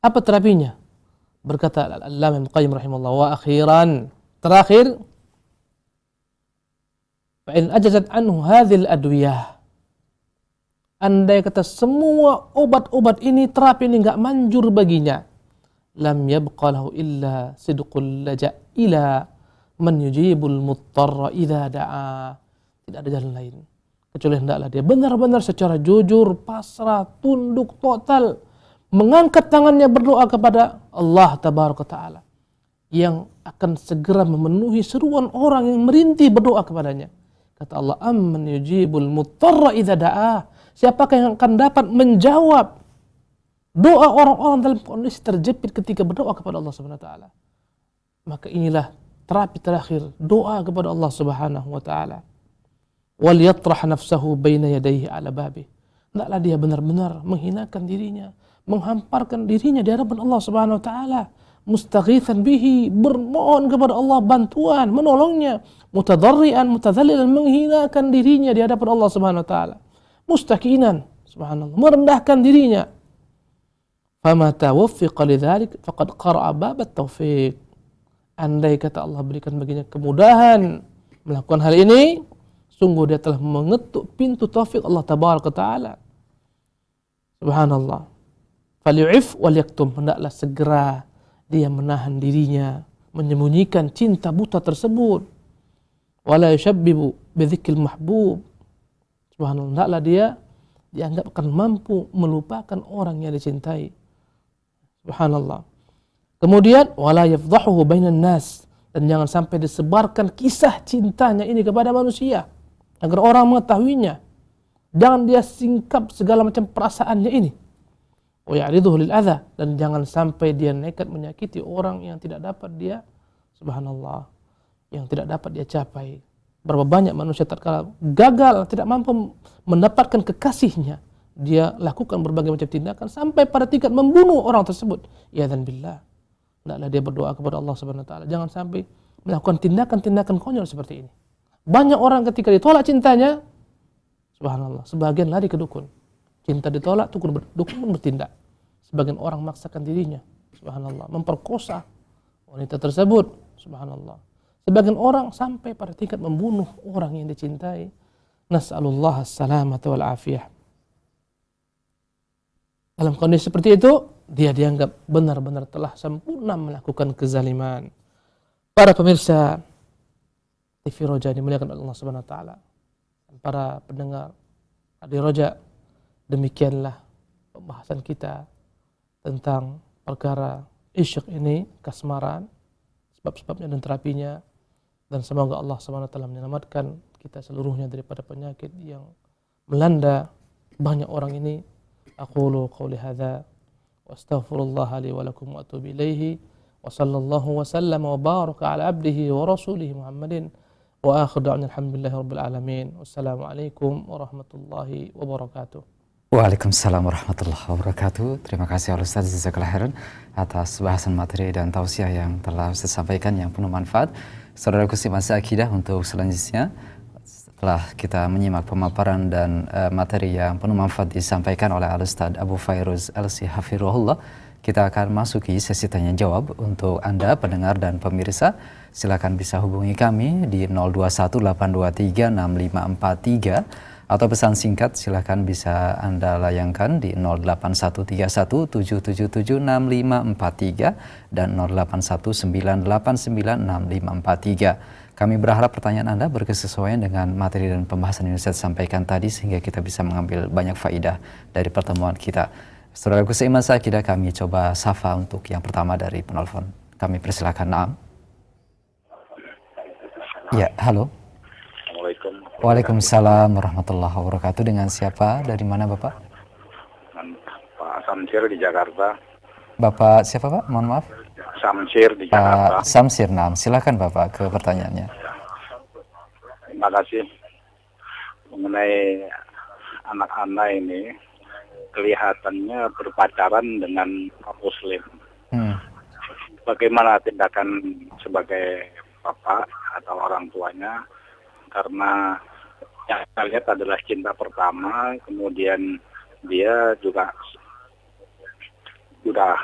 Apa terapinya? Berkata Al-Allamah Ibnu Qayyim rahimahullah, wa akhiran, terakhir, fa in ajazat anhu hadhil adwiyah. Andai kata semua obat-obat ini, terapi ini enggak manjur baginya, lam yabqa lahu illa sidqul laja' ila man yujibul muttarra idza da'a. Tidak ada jalan lain kecuali hendaklah dia benar-benar secara jujur, pasrah, tunduk total, mengangkat tangannya berdoa kepada Allah Tabaraka Ta'ala, yang akan segera memenuhi seruan orang yang merintih berdoa kepadanya. Kata Allah, amman yujibul muttarra idza da'a. Siapakah yang akan dapat menjawab doa orang-orang dalam kondisi terjepit ketika berdoa kepada Allah Subhanahu wa taala? Maka inilah terapi terakhir, doa kepada Allah Subhanahu wa taala. Wal yatrah nafsahu baina yadayhi ala babih. Hendaklah dia benar-benar menghinakan dirinya, menghamparkan dirinya di hadapan Allah Subhanahu wa taala, mustaghitsan bihi, bermohon kepada Allah bantuan, menolongnya, mutadarrian, mutadzallilan, menghinakan dirinya di hadapan Allah Subhanahu wa taala, mustaqinan, subhanallah, merendahkan dirinya. Fama tawaffiqa lidzalik faqad qara'a bab at-taufiq. Andai kata Allah berikan baginya kemudahan melakukan hal ini, sungguh dia telah mengetuk pintu taufik Allah Tabaraka Ta'ala. Subhanallah. Falyu'if wal yaktum. Hendaklah segera dia menahan dirinya, menyembunyikan cinta buta tersebut. Wala yushabbibu bidzikril mahbub. Subhanallah. Hendaklah dia dianggap akan mampu melupakan orang yang dicintai. Subhanallah. Kemudian wala yafdahuhu bainan nas, dan jangan sampai disebarkan kisah cintanya ini kepada manusia agar orang mengetahuinya. Jangan dia singkap segala macam perasaannya ini. Wa ya'riduhu lil adza, dan jangan sampai dia nekat menyakiti orang yang tidak dapat dia, subhanallah, yang tidak dapat dia capai. Berapa banyak manusia tatkala gagal, tidak mampu mendapatkan kekasihnya, dia lakukan berbagai macam tindakan sampai pada tingkat membunuh orang tersebut. Ya'dzan billah. Hendaklah dia berdoa kepada Allah Subhanahu wa taala, jangan sampai melakukan tindakan-tindakan konyol seperti ini. Banyak orang ketika ditolak cintanya, subhanallah, sebagian lari ke dukun. Cinta ditolak, dukun pun bertindak. Sebagian orang memaksakan dirinya, subhanallah, memperkosa wanita tersebut, subhanallah. Sebagian orang sampai pada tingkat membunuh orang yang dicintai. Nas'alullah as-salamata wal afiyah. Dalam kondisi seperti itu, dia dianggap benar-benar telah sempurna melakukan kezaliman. Para pemirsa TV Roja dimuliakan oleh Allah Subhanahu wa taala. Para pendengar di Roja, demikianlah pembahasan kita tentang perkara isyq ini, kasmaran, sebab-sebabnya dan terapinya, dan semoga Allah Subhanahu wa taala menyelamatkan kita seluruhnya daripada penyakit yang melanda banyak orang ini. Aqulu qawli hadza wa astaghfirullah li wa lakum wa atubu ilaihi wa sallallahu wa sallama wa baraka ala abdihi wa rasulihi Muhammadin wa akhiru da'wana alhamdulillahi rabbil alamin. Wassalamualaikum warahmatullahi wabarakatuh. Waalaikumsalam warahmatullahi wabarakatuh. Terima kasih Al-Ustaz Jazakallahu khairan atas bahasan materi dan tausiah yang telah Ustaz sampaikan yang penuh manfaat. Saudaraku simak akidah untuk selanjutnya. Setelah kita menyimak pemaparan dan materi yang penuh manfaat disampaikan oleh Al-Ustaz Abu Fairuz Al-Si Hafirullah, kita akan masuki sesi tanya jawab untuk Anda pendengar dan pemirsa. Silakan bisa hubungi kami di 0218236543 atau pesan singkat silakan bisa Anda layangkan di 081317776543 dan 0819896543. Kami berharap pertanyaan Anda berkesesuaian dengan materi dan pembahasan yang saya sampaikan tadi sehingga kita bisa mengambil banyak faidah dari pertemuan kita. Saudaraku seiman seakidah, kami coba sapa untuk yang pertama dari penelpon. Kami persilakan. Naam. Ya, halo. Assalamualaikum. Waalaikumsalam warahmatullahi wabarakatuh. Dengan siapa? Dari mana Bapak? Pak Samsir di Jakarta. Bapak siapa Pak? Mohon maaf. Samsir di Jakarta. Pak Samsir, naam. Silakan Bapak ke pertanyaannya. Terima kasih. Mengenai anak-anak ini, kelihatannya berpacaran dengan Muslim. Bagaimana tindakan sebagai bapak atau orang tuanya? Karena yang saya lihat adalah cinta pertama, kemudian dia juga sudah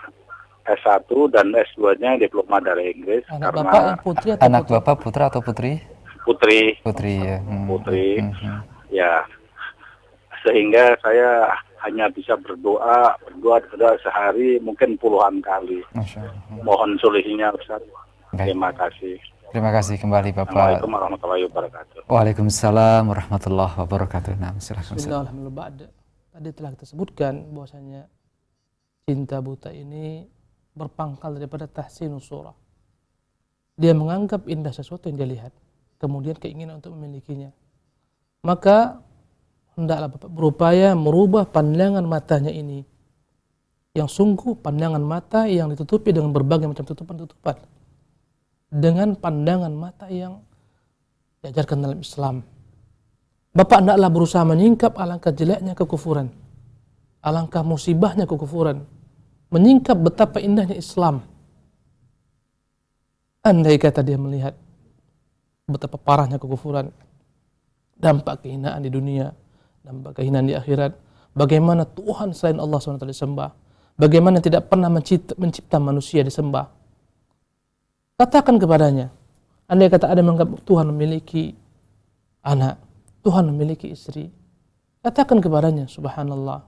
S1 dan S2-nya diploma dari Inggris. Anak karena Bapak yang putri atau Anak putri? Bapak putra atau putri? Putri. Putri ya. Putri. Ya. Sehingga saya hanya bisa berdoa sehari mungkin puluhan kali. Masya Allah. Mohon solusinya Ustaz. Baik. Terima kasih. Terima kasih kembali Bapak. Assalamualaikum warahmatullahi wabarakatuh. Waalaikumsalam warahmatullahi wabarakatuh. Nah, silakan. Bismillahirrahmanirrahim. Tadi telah kita sebutkan bahwasanya cinta buta ini berpangkal daripada tahsinus surah. Dia menganggap indah sesuatu yang dia lihat, kemudian keinginan untuk memilikinya. Maka hendaklah Bapak berupaya merubah pandangan matanya ini, yang sungguh pandangan mata yang ditutupi dengan berbagai macam tutupan-tutupan, dengan pandangan mata yang diajarkan dalam Islam. Bapak hendaklah berusaha menyingkap alangkah jeleknya kekufuran, alangkah musibahnya kekufuran, menyingkap betapa indahnya Islam. Andai kata dia melihat betapa parahnya kekufuran, dampak kehinaan di dunia, dampak kehinaan di akhirat, bagaimana Tuhan selain Allah SWT disembah, bagaimana tidak pernah mencipta manusia disembah. Katakan kepadanya, andai kata ada yang menganggap Tuhan memiliki anak, Tuhan memiliki istri, katakan kepadanya, subhanallah,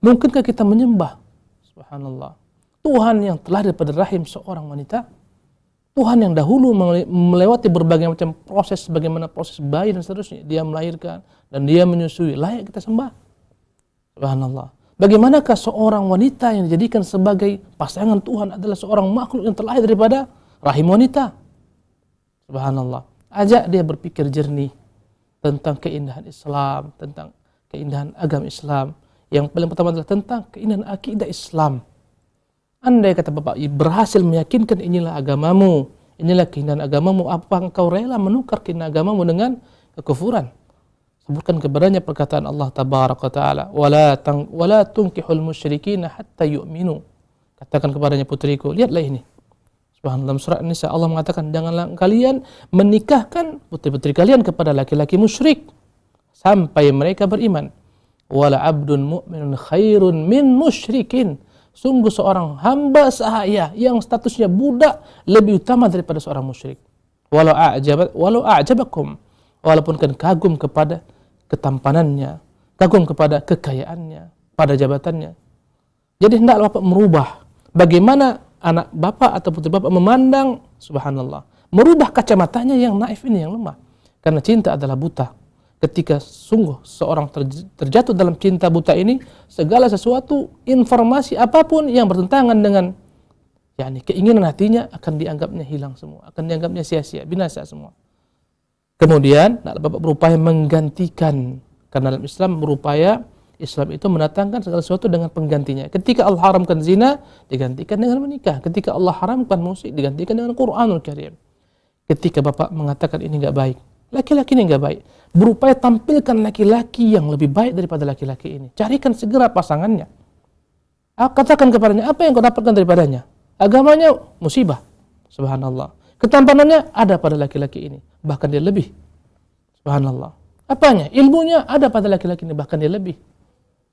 mungkinkah kita menyembah, subhanallah, Tuhan yang telah daripada rahim seorang wanita, Tuhan yang dahulu melewati berbagai macam proses, bagaimana proses bayi dan seterusnya, dia melahirkan dan dia menyusui, layak kita sembah, subhanallah. Bagaimanakah seorang wanita yang dijadikan sebagai pasangan Tuhan adalah seorang makhluk yang terlahir daripada rahim wanita, subhanallah. Ajak dia berpikir jernih tentang keindahan Islam, tentang keindahan agama Islam. Yang paling pertama adalah tentang keindahan akidah Islam. Andai kata Bapak berhasil meyakinkan inilah agamamu, inilah keindahan agamamu, apa engkau rela menukar keindahan agamamu dengan kekufuran? Sebutkan kepadanya perkataan Allah Tabaraka Ta'ala, wala tunkihul musyrikina hatta yu'minu. Katakan kepadanya, putriku, lihatlah ini. Subhanallah, dalam surah An-Nisa Allah mengatakan, janganlah kalian menikahkan putri-putri kalian kepada laki-laki musyrik sampai mereka beriman. Wala abdun mu'minun khairun min musyrikin. Sungguh seorang hamba sahaya yang statusnya budak lebih utama daripada seorang musyrik. Walau a'jabakum, walaupun kan kagum kepada ketampanannya, kagum kepada kekayaannya, pada jabatannya. Jadi hendaklah bapak merubah bagaimana anak bapak atau putri bapak memandang, subhanallah, merubah kacamatanya yang naif ini, yang lemah. Karena cinta adalah buta. Ketika sungguh seorang terjatuh dalam cinta buta ini, segala sesuatu, informasi apapun yang bertentangan dengan keinginan hatinya akan dianggapnya hilang semua, akan dianggapnya sia-sia, binasa semua. Kemudian bapak berupaya menggantikan, karena dalam Islam Islam itu mendatangkan segala sesuatu dengan penggantinya. Ketika Allah haramkan zina, digantikan dengan menikah. Ketika Allah haramkan musik, digantikan dengan Quranul Karim. Ketika bapak mengatakan ini enggak baik, laki-laki ini enggak baik, berupaya tampilkan laki-laki yang lebih baik daripada laki-laki ini. Carikan segera pasangannya. Katakan kepadanya, apa yang kau dapatkan daripadanya? Agamanya musibah, subhanallah. Ketampanannya ada pada laki-laki ini, bahkan dia lebih, subhanallah. Apanya? Ilmunya ada pada laki-laki ini, bahkan dia lebih.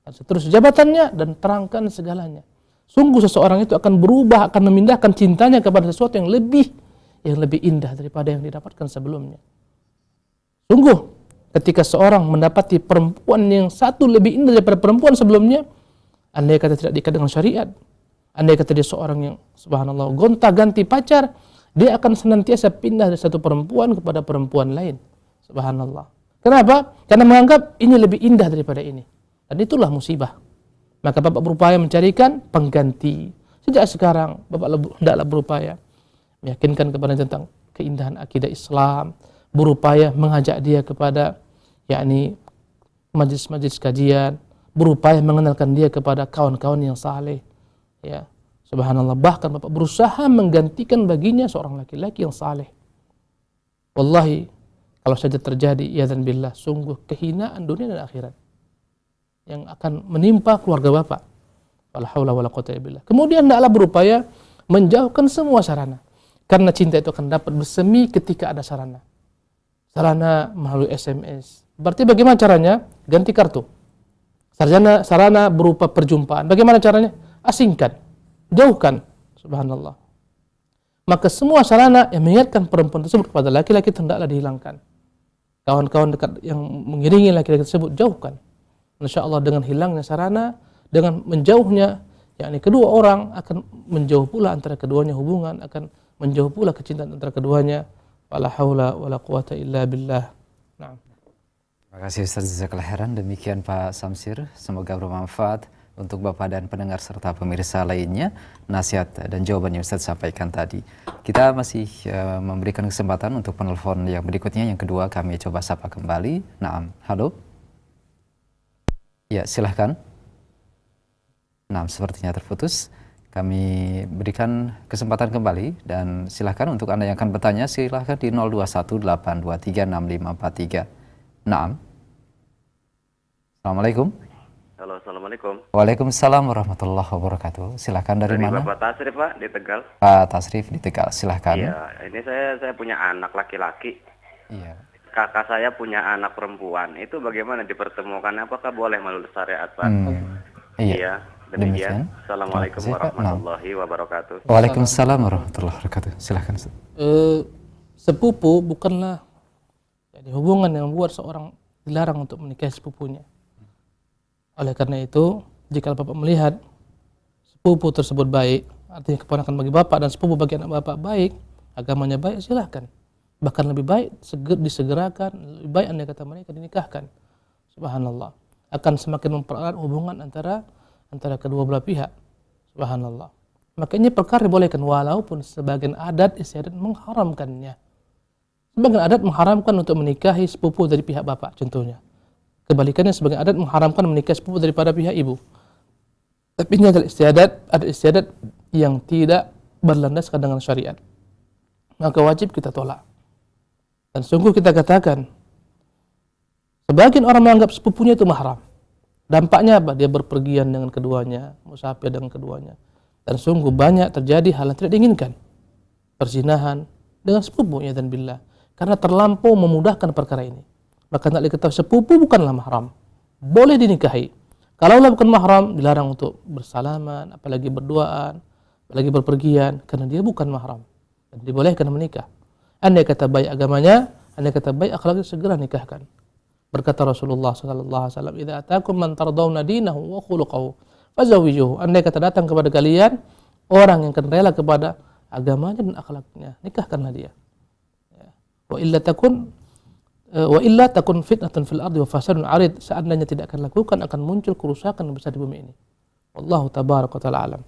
Dan seterusnya jabatannya, dan terangkan segalanya. Sungguh seseorang itu akan berubah, akan memindahkan cintanya kepada sesuatu yang lebih indah daripada yang didapatkan sebelumnya. Sungguh, ketika seorang mendapati perempuan yang satu lebih indah daripada perempuan sebelumnya, andai kata tidak diikat dengan syariat, andai kata dia seorang yang subhanallah gonta-ganti pacar, dia akan senantiasa pindah dari satu perempuan kepada perempuan lain. Subhanallah. Kenapa? Karena menganggap ini lebih indah daripada ini. Dan itulah musibah. Maka bapak berupaya mencarikan pengganti. Sejak sekarang bapak hendaklah berupaya meyakinkan kepada tentang keindahan akidah Islam, berupaya mengajak dia kepada majlis-majlis kajian, berupaya mengenalkan dia kepada kawan-kawan yang saleh. Ya, subhanallah, bahkan bapak berusaha menggantikan baginya seorang laki-laki yang saleh. Wallahi, kalau saja terjadi yadzan billah, sungguh kehinaan dunia dan akhirat yang akan menimpa keluarga bapak. Wala haula wala quwwata illa billah. Kemudian hendaklah berupaya menjauhkan semua sarana. Karena cinta itu akan dapat bersemi ketika ada sarana. Sarana melalui SMS. Berarti bagaimana caranya? Ganti kartu. Sarana berupa perjumpaan. Bagaimana caranya? Asingkan, jauhkan, subhanallah. Maka semua sarana yang mengingatkan perempuan tersebut kepada laki-laki hendaklah dihilangkan. Kawan-kawan dekat yang mengiringi laki-laki tersebut jauhkan. Insyaallah dengan hilangnya sarana, dengan menjauhnya, kedua orang akan menjauh pula antara keduanya hubungan, akan menjauh pula kecintaan antara keduanya. Wala haula wala quwata illa billah. Nah. Terima kasih Ustaz Jazakallahu khairan. Demikian Pak Samsir, semoga bermanfaat untuk Bapak dan pendengar serta pemirsa lainnya nasihat dan jawaban yang Ustaz sampaikan tadi. Kita masih memberikan kesempatan untuk penelpon yang berikutnya. Yang kedua kami coba sapa kembali. Naam, halo. Ya, silahkan. Naam, sepertinya terputus. Kami berikan kesempatan kembali dan silahkan untuk Anda yang akan bertanya silahkan di 0218236543. Naam. Assalamualaikum. Halo, assalamualaikum. Waalaikumsalam warahmatullahi wabarakatuh. Silahkan dari mana? Bapak Tasrif, Pak, di Tegal. Pak Tasrif di Tegal, silahkan. Iya, ini saya punya anak laki-laki. Iya. Kakak saya punya anak perempuan. Itu bagaimana dipertemukan? Apakah boleh melalui syariat, Pak? Iya. Demikian. Assalamualaikum warahmatullahi wabarakatuh. Waalaikumsalam warahmatullahi wabarakatuh. Silahkan. Sepupu bukanlah hubungan yang membuat seorang dilarang untuk menikahi sepupunya. Oleh karena itu, jika Bapak melihat sepupu tersebut baik, artinya keponakan bagi Bapak dan sepupu bagi anak Bapak baik, agamanya baik, silahkan. Bahkan lebih baik disegerakan, lebih baik andai kata mereka dinikahkan. Subhanallah. Akan semakin mempererat hubungan antara kedua belah pihak. Subhanallah. Makanya perkara dibolehkan walaupun sebagian adat istiadat mengharamkannya. Sebagian adat mengharamkan untuk menikahi sepupu dari pihak bapak contohnya. Kebalikannya sebagian adat mengharamkan menikahi sepupu daripada pihak ibu. Tapi ini adalah adat istiadat yang tidak berlandaskan dengan syariat. Maka wajib kita tolak. Dan sungguh kita katakan, sebagian orang menganggap sepupunya itu mahram. Dampaknya apa? Dia berpergian dengan keduanya, musafir dengan keduanya. Dan sungguh banyak terjadi hal yang tidak diinginkan. Perzinahan dengan sepupu, ya dan billah. Karena terlampau memudahkan perkara ini. Maka nak diketahui sepupu bukanlah mahram. Boleh dinikahi. Kalaulah bukan mahram, dilarang untuk bersalaman, apalagi berduaan, apalagi berpergian, karena dia bukan mahram. Dan dibolehkan menikah. Andai kata baik agamanya, andai kata baik akhlaknya, segera nikahkan. Berkata Rasulullah sallallahu alaihi wasallam, "Idza atakum man tardawna dinahu wa khuluquhu fazawijuhu." Andai kata datang kepada kalian orang yang akan rela kepada agamanya dan akhlaknya, nikahkanlah dia. Ya. Wa illa takun fitnatun fil ardi wa fasadun arid. Seandainya tidak akan lakukan, akan muncul kerusakan yang besar di bumi ini. Wallahu tabaraka wa ta'ala alam.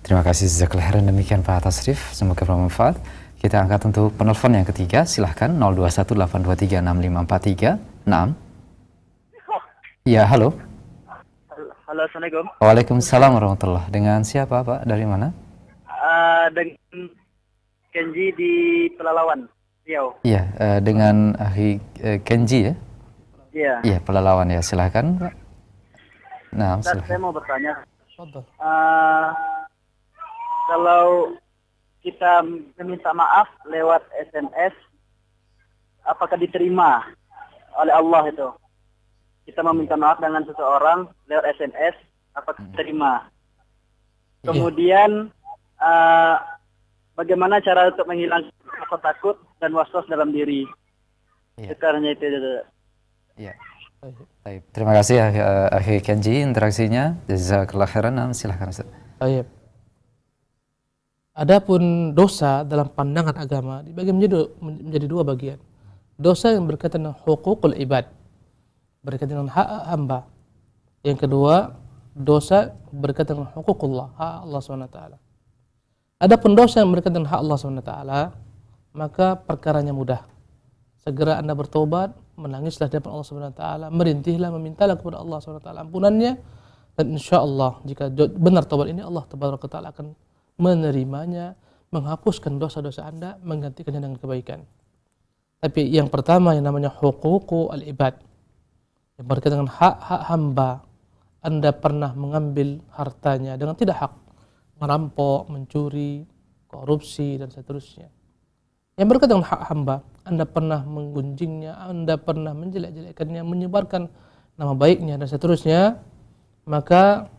Terima kasih jazakallahu khairan, demikian Pak Tasrif, semoga bermanfaat. Kita angkat untuk penelpon yang ketiga, silahkan 0218236543. Naam. Ya, halo. Halo, Assalamualaikum. Waalaikumsalam warahmatullah. Dengan siapa Pak? Dari mana? Dengan Kenji di Pelalawan, Riau. Iya, dengan Akhi Kenji ya? Iya. Iya, Pelalawan ya, silahkan Pak. Nah, Ustaz, silahkan. saya mau bertanya. Tafadhal. Kalau kita meminta maaf lewat SMS, apakah diterima oleh Allah itu? Kita meminta maaf dengan seseorang lewat SMS, apakah diterima? Kemudian, bagaimana cara untuk menghilangkan rasa takut dan was-was dalam diri? Iya. Sekarangnya itu. Iya. Baik. Terima kasih Akhi Kenji interaksinya. Jazakallahu khairan. Nah, silahkan Ustaz. Baik. Adapun dosa dalam pandangan agama dibagi menjadi dua bagian. Dosa yang berkaitan dengan hukukul ibad, berkaitan dengan hak hamba. Yang kedua, dosa berkaitan dengan hukukullah, hak Allah SWT. Adapun dosa yang berkaitan dengan hak Allah SWT, maka perkaranya mudah. Segera Anda bertobat, menangislah di depan Allah SWT, merintihlah, memintalah kepada Allah SWT ampunannya, dan insya Allah jika benar tobat ini, Allah Tabaraka Ta'ala akan menerimanya, menghapuskan dosa-dosa Anda, menggantikannya dengan kebaikan. Tapi yang pertama yang namanya huququ al-ibad, yang berkaitan dengan hak-hak hamba. Anda pernah mengambil hartanya dengan tidak hak, merampok, mencuri, korupsi, dan seterusnya. Yang berkaitan dengan hak hamba, Anda pernah menggunjingnya, Anda pernah menjelek-jelekkannya, menyebarkan nama baiknya, dan seterusnya, maka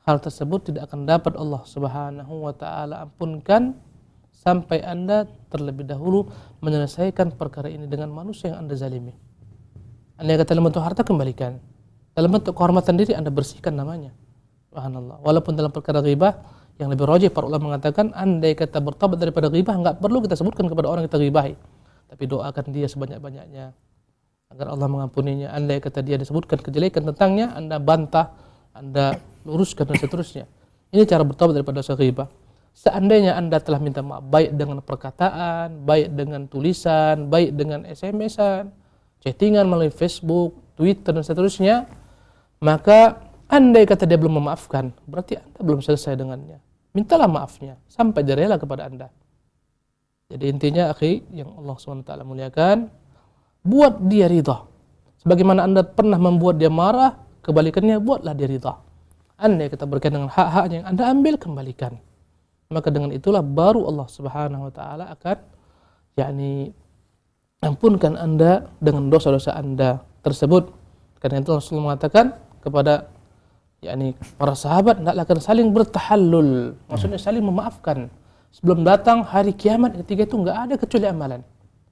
hal tersebut tidak akan dapat Allah Subhanahu wa Ta'ala ampunkan sampai Anda terlebih dahulu menyelesaikan perkara ini dengan manusia yang Anda zalimi. Anda kata dalam bentuk harta, kembalikan. Dalam bentuk kehormatan diri, Anda bersihkan namanya. Subhanallah. Walaupun dalam perkara ghibah yang lebih rajih, para ulama mengatakan andai kata bertobat daripada ghibah, enggak perlu kita sebutkan kepada orang yang kita ghibahi, tapi doakan dia sebanyak-banyaknya agar Allah mengampuninya. Andai kata dia disebutkan kejelekan tentangnya, Anda bantah, Anda luruskan, dan seterusnya. Ini cara bertobat daripada dosa ghibah. Seandainya Anda telah minta maaf baik dengan perkataan, baik dengan tulisan, baik dengan SMS-an, chattingan melalui Facebook, Twitter, dan seterusnya, maka andai kata dia belum memaafkan, berarti Anda belum selesai dengannya. Mintalah maafnya sampai dia rela kepada Anda. Jadi intinya, akhi yang Allah SWT muliakan, buat dia ridha. Sebagaimana Anda pernah membuat dia marah, kebalikannya buatlah dia ridha. Andai kata berkaitan dengan hak-haknya yang Anda ambil, kembalikan. Maka dengan itulah baru Allah Subhanahu wa Ta'ala akan ampunkan Anda dengan dosa-dosa Anda tersebut. Karena itu Rasulullah mengatakan kepada para sahabat, hendaklah kalian saling bertahallul, maksudnya saling memaafkan. Sebelum datang hari kiamat, ketiga itu enggak ada kecuali amalan.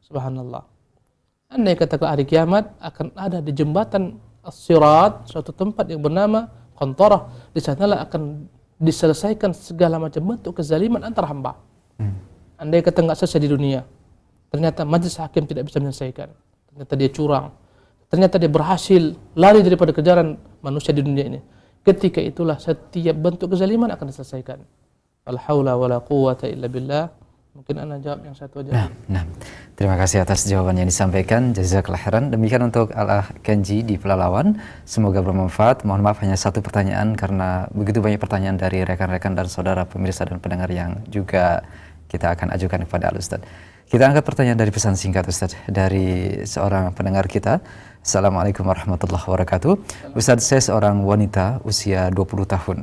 Subhanallah. Andai kata hari kiamat akan ada di jembatan As-Sirat, suatu tempat yang bernama Qantarah, di sanalah akan diselesaikan segala macam bentuk kezaliman antar hamba. Andai kata enggak selesai di dunia, ternyata majelis hakim tidak bisa menyelesaikan, ternyata dia curang, ternyata dia berhasil lari daripada kejaran manusia di dunia ini, ketika itulah setiap bentuk kezaliman akan diselesaikan. La haula wala quwwata illa billah. Mungkin Anda jawab yang satu aja. Nah, terima kasih atas jawaban yang disampaikan. Jazakallahu khairan. Demikian untuk Al-Akh Kenji di Pelalawan. Semoga bermanfaat. Mohon maaf hanya satu pertanyaan karena begitu banyak pertanyaan dari rekan-rekan dan saudara pemirsa dan pendengar yang juga kita akan ajukan kepada Al-Ustaz. Kita angkat pertanyaan dari pesan singkat Ustaz dari seorang pendengar kita. Assalamualaikum warahmatullahi wabarakatuh. Ustaz, saya seorang wanita usia 20 tahun.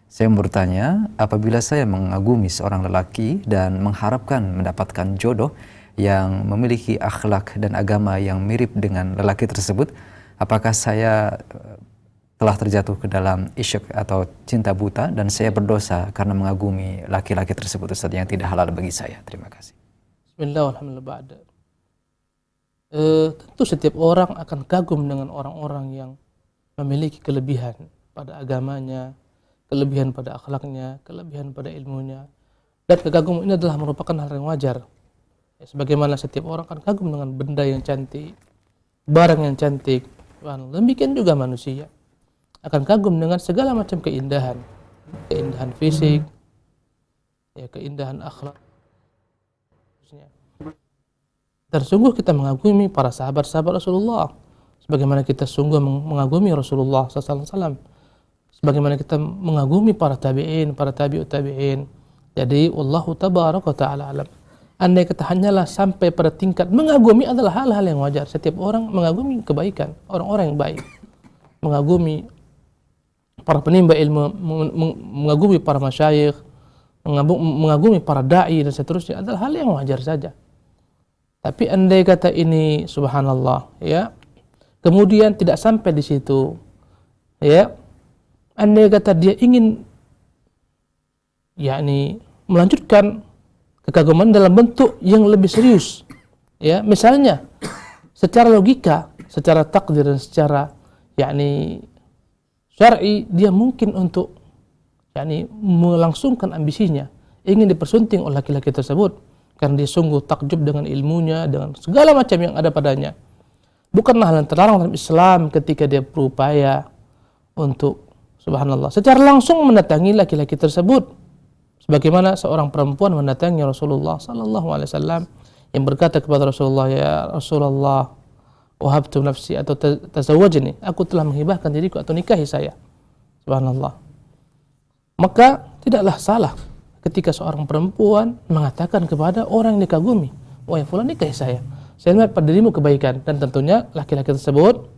Saya bertanya, apabila saya mengagumi seorang lelaki dan mengharapkan mendapatkan jodoh yang memiliki akhlak dan agama yang mirip dengan lelaki tersebut, apakah saya telah terjatuh ke dalam isyq atau cinta buta dan saya berdosa karena mengagumi laki-laki tersebut Ustaz yang tidak halal bagi saya? Terima kasih. Bismillah, alhamdulillah, ba'da. tentu setiap orang akan kagum dengan orang-orang yang memiliki kelebihan pada agamanya, kelebihan pada akhlaknya, kelebihan pada ilmunya. Dan kekaguman ini adalah merupakan hal yang wajar. Ya, sebagaimana setiap orang akan kagum dengan benda yang cantik, barang yang cantik. Demikian juga manusia akan kagum dengan segala macam keindahan, keindahan fisik, ya, keindahan akhlak. Dan sungguh kita mengagumi para sahabat-sahabat Rasulullah, sebagaimana kita sungguh mengagumi Rasulullah SAW, sebagaimana kita mengagumi para tabi'in, para tabi'ut tabi'in. Jadi wallahu tabaraka wa ta'ala alam. Andai kata hanyalah sampai pada tingkat mengagumi adalah hal-hal yang wajar. Setiap orang mengagumi kebaikan, orang-orang yang baik, mengagumi para penimba ilmu, mengagumi para masyayikh, mengagumi para da'i dan seterusnya adalah hal yang wajar saja. Tapi andai kata ini subhanallah, ya, kemudian tidak sampai di situ, ya, andai kata dia ingin yakni melanjutkan kekaguman dalam bentuk yang lebih serius, ya, misalnya secara logika, secara takdir dan secara yakni syar'i, dia mungkin untuk yakni melangsungkan ambisinya, ingin dipersunting oleh laki-laki tersebut karena dia sungguh takjub dengan ilmunya, dengan segala macam yang ada padanya. Bukanlah hal yang terlarang dalam Islam ketika dia berupaya untuk subhanallah secara langsung mendatangi laki-laki tersebut, sebagaimana seorang perempuan mendatangi Rasulullah sallallahu alaihi wasallam yang berkata kepada Rasulullah, "Ya Rasulullah, wahabtu nafsi atau tazawwajni, aku telah menghibahkan diriku atau nikahi saya." Subhanallah. Maka tidaklah salah ketika seorang perempuan mengatakan kepada orang yang dikagumi, "Wahai fulan, nikahi saya melihat pada dirimu kebaikan." Dan tentunya laki-laki tersebut,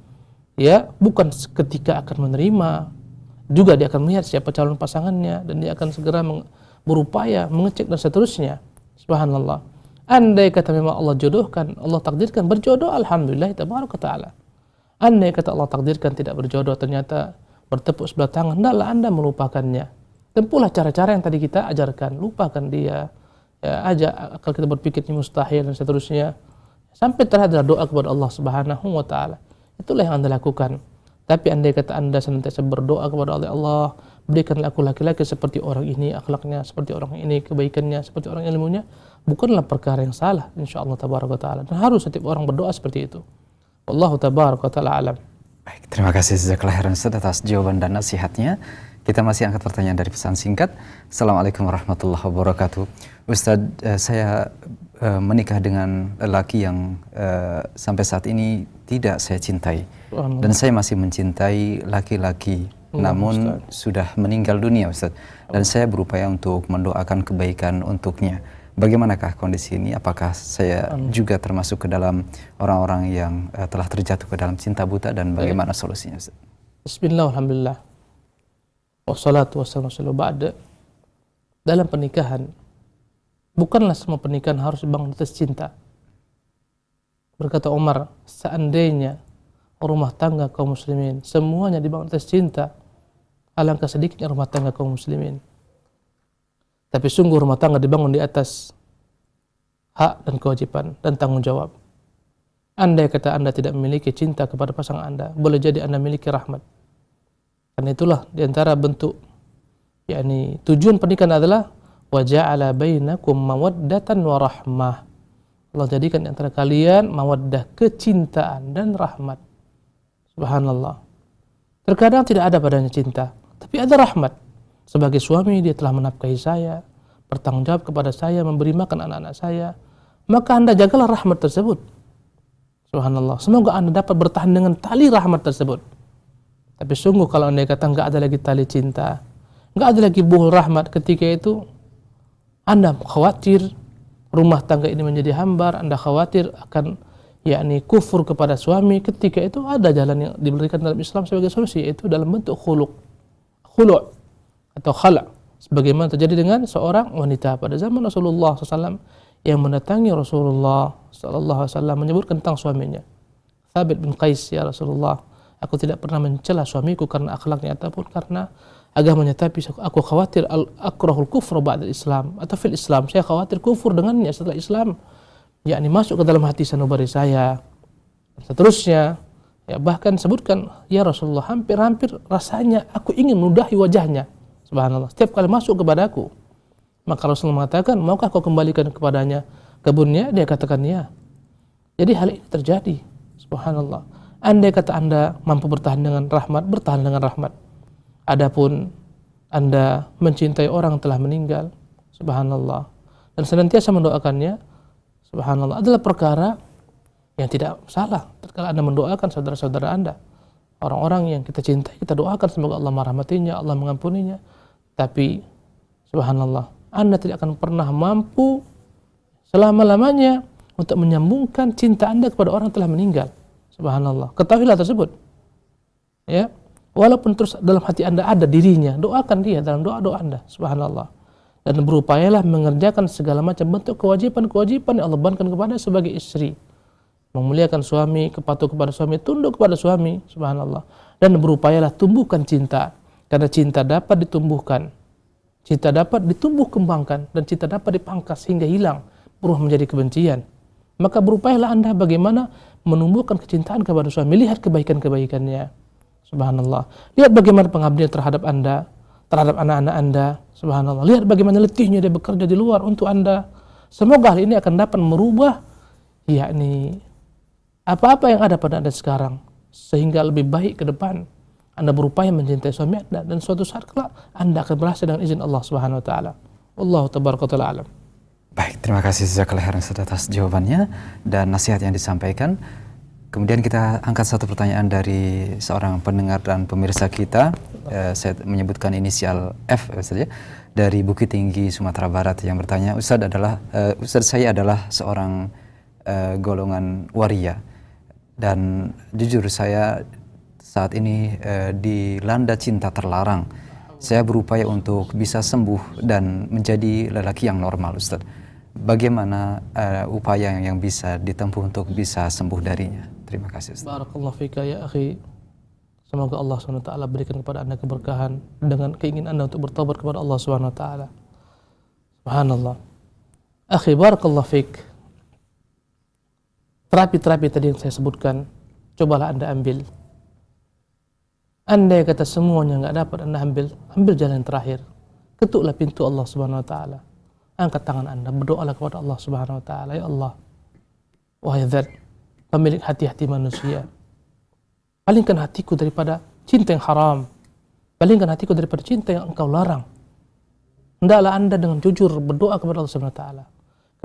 ya, bukan ketika akan menerima, juga dia akan melihat siapa calon pasangannya dan dia akan segera berupaya mengecek dan seterusnya. Subhanallah. Andai kata memang Allah jodohkan, Allah takdirkan berjodoh, alhamdulillah tabaraka taala. Andai kata Allah takdirkan tidak berjodoh, ternyata bertepuk sebelah tangan, hendaklah Anda melupakannya. Tempuhlah cara-cara yang tadi kita ajarkan, lupakan dia, ya, ajak akal kita berpikir ini mustahil dan seterusnya, sampai terhadap doa kepada Allah Subhanahu wa taala. Itulah yang Anda lakukan. Tapi andai kata Anda senantiasa berdoa kepada Allah, berikanlah aku laki-laki seperti orang ini akhlaknya, seperti orang ini kebaikannya, seperti orang ilmunya, bukanlah perkara yang salah insyaallah tabaraka taala. Dan harus setiap orang berdoa seperti itu. Wallahu tabaraka taala alam. Baik, terima kasih jazakallahu khairan Ustaz atas jawaban dan nasihatnya. Kita masih angkat pertanyaan dari pesan singkat. Assalamualaikum warahmatullahi wabarakatuh. Ustaz, saya menikah dengan lelaki yang sampai saat ini tidak saya cintai. Dan saya masih mencintai laki-laki, namun sudah meninggal dunia, Ustaz. Dan saya berupaya untuk mendoakan kebaikan untuknya. Bagaimanakah kondisi ini? Apakah saya juga termasuk ke dalam orang-orang yang telah terjatuh ke dalam cinta buta, dan bagaimana solusinya, Ustaz? Bismillah, alhamdulillah. Wassalatu wassalamu ba'da. Dalam pernikahan, bukanlah semua pernikahan harus dibangun atas cinta. Berkata Umar, seandainya rumah tangga kaum muslimin semuanya dibangun atas cinta, alangkah sedikitnya rumah tangga kaum muslimin. Tapi sungguh rumah tangga dibangun di atas hak dan kewajiban dan tanggung jawab. Andai kata Anda tidak memiliki cinta kepada pasangan Anda, boleh jadi Anda memiliki rahmat. Karena itulah diantara bentuk yakni tujuan pernikahan adalah wa ja'ala bainakum mawaddatan wa rahmah. Allah jadikan di antara kalian mawaddah, kecintaan dan rahmat. Subhanallah. Terkadang tidak ada padanya cinta, tapi ada rahmat. Sebagai suami dia telah menafkahi saya, bertanggung jawab kepada saya, memberi makan anak-anak saya. Maka Anda jagalah rahmat tersebut. Subhanallah. Semoga Anda dapat bertahan dengan tali rahmat tersebut. Tapi sungguh kalau Anda kata nggak ada lagi tali cinta, nggak ada lagi buhul rahmat, ketika itu Anda khawatir rumah tangga ini menjadi hambar, Anda khawatir akan yakni kufur kepada suami. Ketika itu ada jalan yang diberikan dalam Islam sebagai solusi, yaitu dalam bentuk khulu' atau khala', sebagaimana terjadi dengan seorang wanita pada zaman Rasulullah SAW yang mendatangi Rasulullah SAW menyebutkan tentang suaminya. Thabit bin Qais, ya Rasulullah, aku tidak pernah mencela suamiku karena akhlaknya ataupun karena agamanya, tapi aku khawatir akrahul kufra ba'da Islam, atau fil Islam, saya khawatir kufur dengannya setelah Islam, yakni masuk ke dalam hati sanubari saya. Seterusnya, ya bahkan sebutkan, ya Rasulullah, hampir-hampir rasanya aku ingin meludahi wajahnya. Subhanallah, setiap kali masuk kepadaku. Maka Rasulullah mengatakan, maukah kau kembalikan kepadanya kebunnya? Dia katakan ya. Jadi hal ini terjadi. Subhanallah. Andai kata Anda mampu bertahan dengan rahmat, bertahan dengan rahmat. Adapun Anda mencintai orang yang telah meninggal, subhanallah, dan senantiasa mendoakannya, subhanallah, adalah perkara yang tidak salah. Tatkala Anda mendoakan saudara-saudara Anda, orang-orang yang kita cintai, kita doakan semoga Allah merahmatinya, Allah mengampuninya. Tapi subhanallah, Anda tidak akan pernah mampu selama-lamanya untuk menyambungkan cinta Anda kepada orang yang telah meninggal. Subhanallah, ketahuilah tersebut. Ya, walaupun terus dalam hati Anda ada dirinya, doakan dia dalam doa-doa Anda. Subhanallah. Dan berupayalah mengerjakan segala macam bentuk kewajiban-kewajiban yang Allah bebankan kepada sebagai istri. Memuliakan suami, kepatuh kepada suami, tunduk kepada suami, subhanallah. Dan berupayalah tumbuhkan cinta, karena cinta dapat ditumbuhkan, cinta dapat ditumbuh kembangkan, dan cinta dapat dipangkas hingga hilang, berubah menjadi kebencian. Maka berupayalah Anda bagaimana menumbuhkan kecintaan kepada suami, lihat kebaikan-kebaikannya, subhanallah. Lihat bagaimana pengabdian terhadap Anda, terhadap anak-anak Anda, subhanallah. Lihat bagaimana letihnya dia bekerja di luar untuk Anda. Semoga hal ini akan dapat merubah, yakni apa-apa yang ada pada Anda sekarang, sehingga lebih baik ke depan. Anda berupaya mencintai suami Anda, dan suatu saat kelak Anda akan berhasil dengan izin Allah Subhanahu wa taala. Wallahu tabaraka wa taala alam. Baik, terima kasih jazakallahu khairan atas jawabannya dan nasihat yang disampaikan. Kemudian kita angkat satu pertanyaan dari seorang pendengar dan pemirsa kita. Saya menyebutkan inisial F saja, dari Bukit Tinggi, Sumatera Barat, yang bertanya, Ustaz, saya adalah seorang golongan waria, dan jujur saya saat ini dilanda cinta terlarang. Saya berupaya untuk bisa sembuh dan menjadi lelaki yang normal, Ustaz. Bagaimana upaya yang bisa ditempuh untuk bisa sembuh darinya? Terima kasih, Ustaz. Barakallahu fika ya akhi. Semoga Allah SWT berikan kepada Anda keberkahan dengan keinginan Anda untuk bertobat kepada Allah SWT. Subhanallah. Akhi, barakallahu fik. Terapi-terapi tadi yang saya sebutkan, cobalah Anda ambil. Andai kata semuanya nggak dapat Anda ambil jalan yang terakhir. Ketuklah pintu Allah Subhanahu wa taala. Angkat tangan Anda, berdoalah kepada Allah Subhanahu wa taala, ya Allah, wahai Zat, pemilik hati-hati manusia, palingkan hatiku daripada cinta yang haram. Palingkan hatiku daripada cinta yang Engkau larang. Hendaklah Anda dengan jujur berdoa kepada Allah Subhanahu wa taala.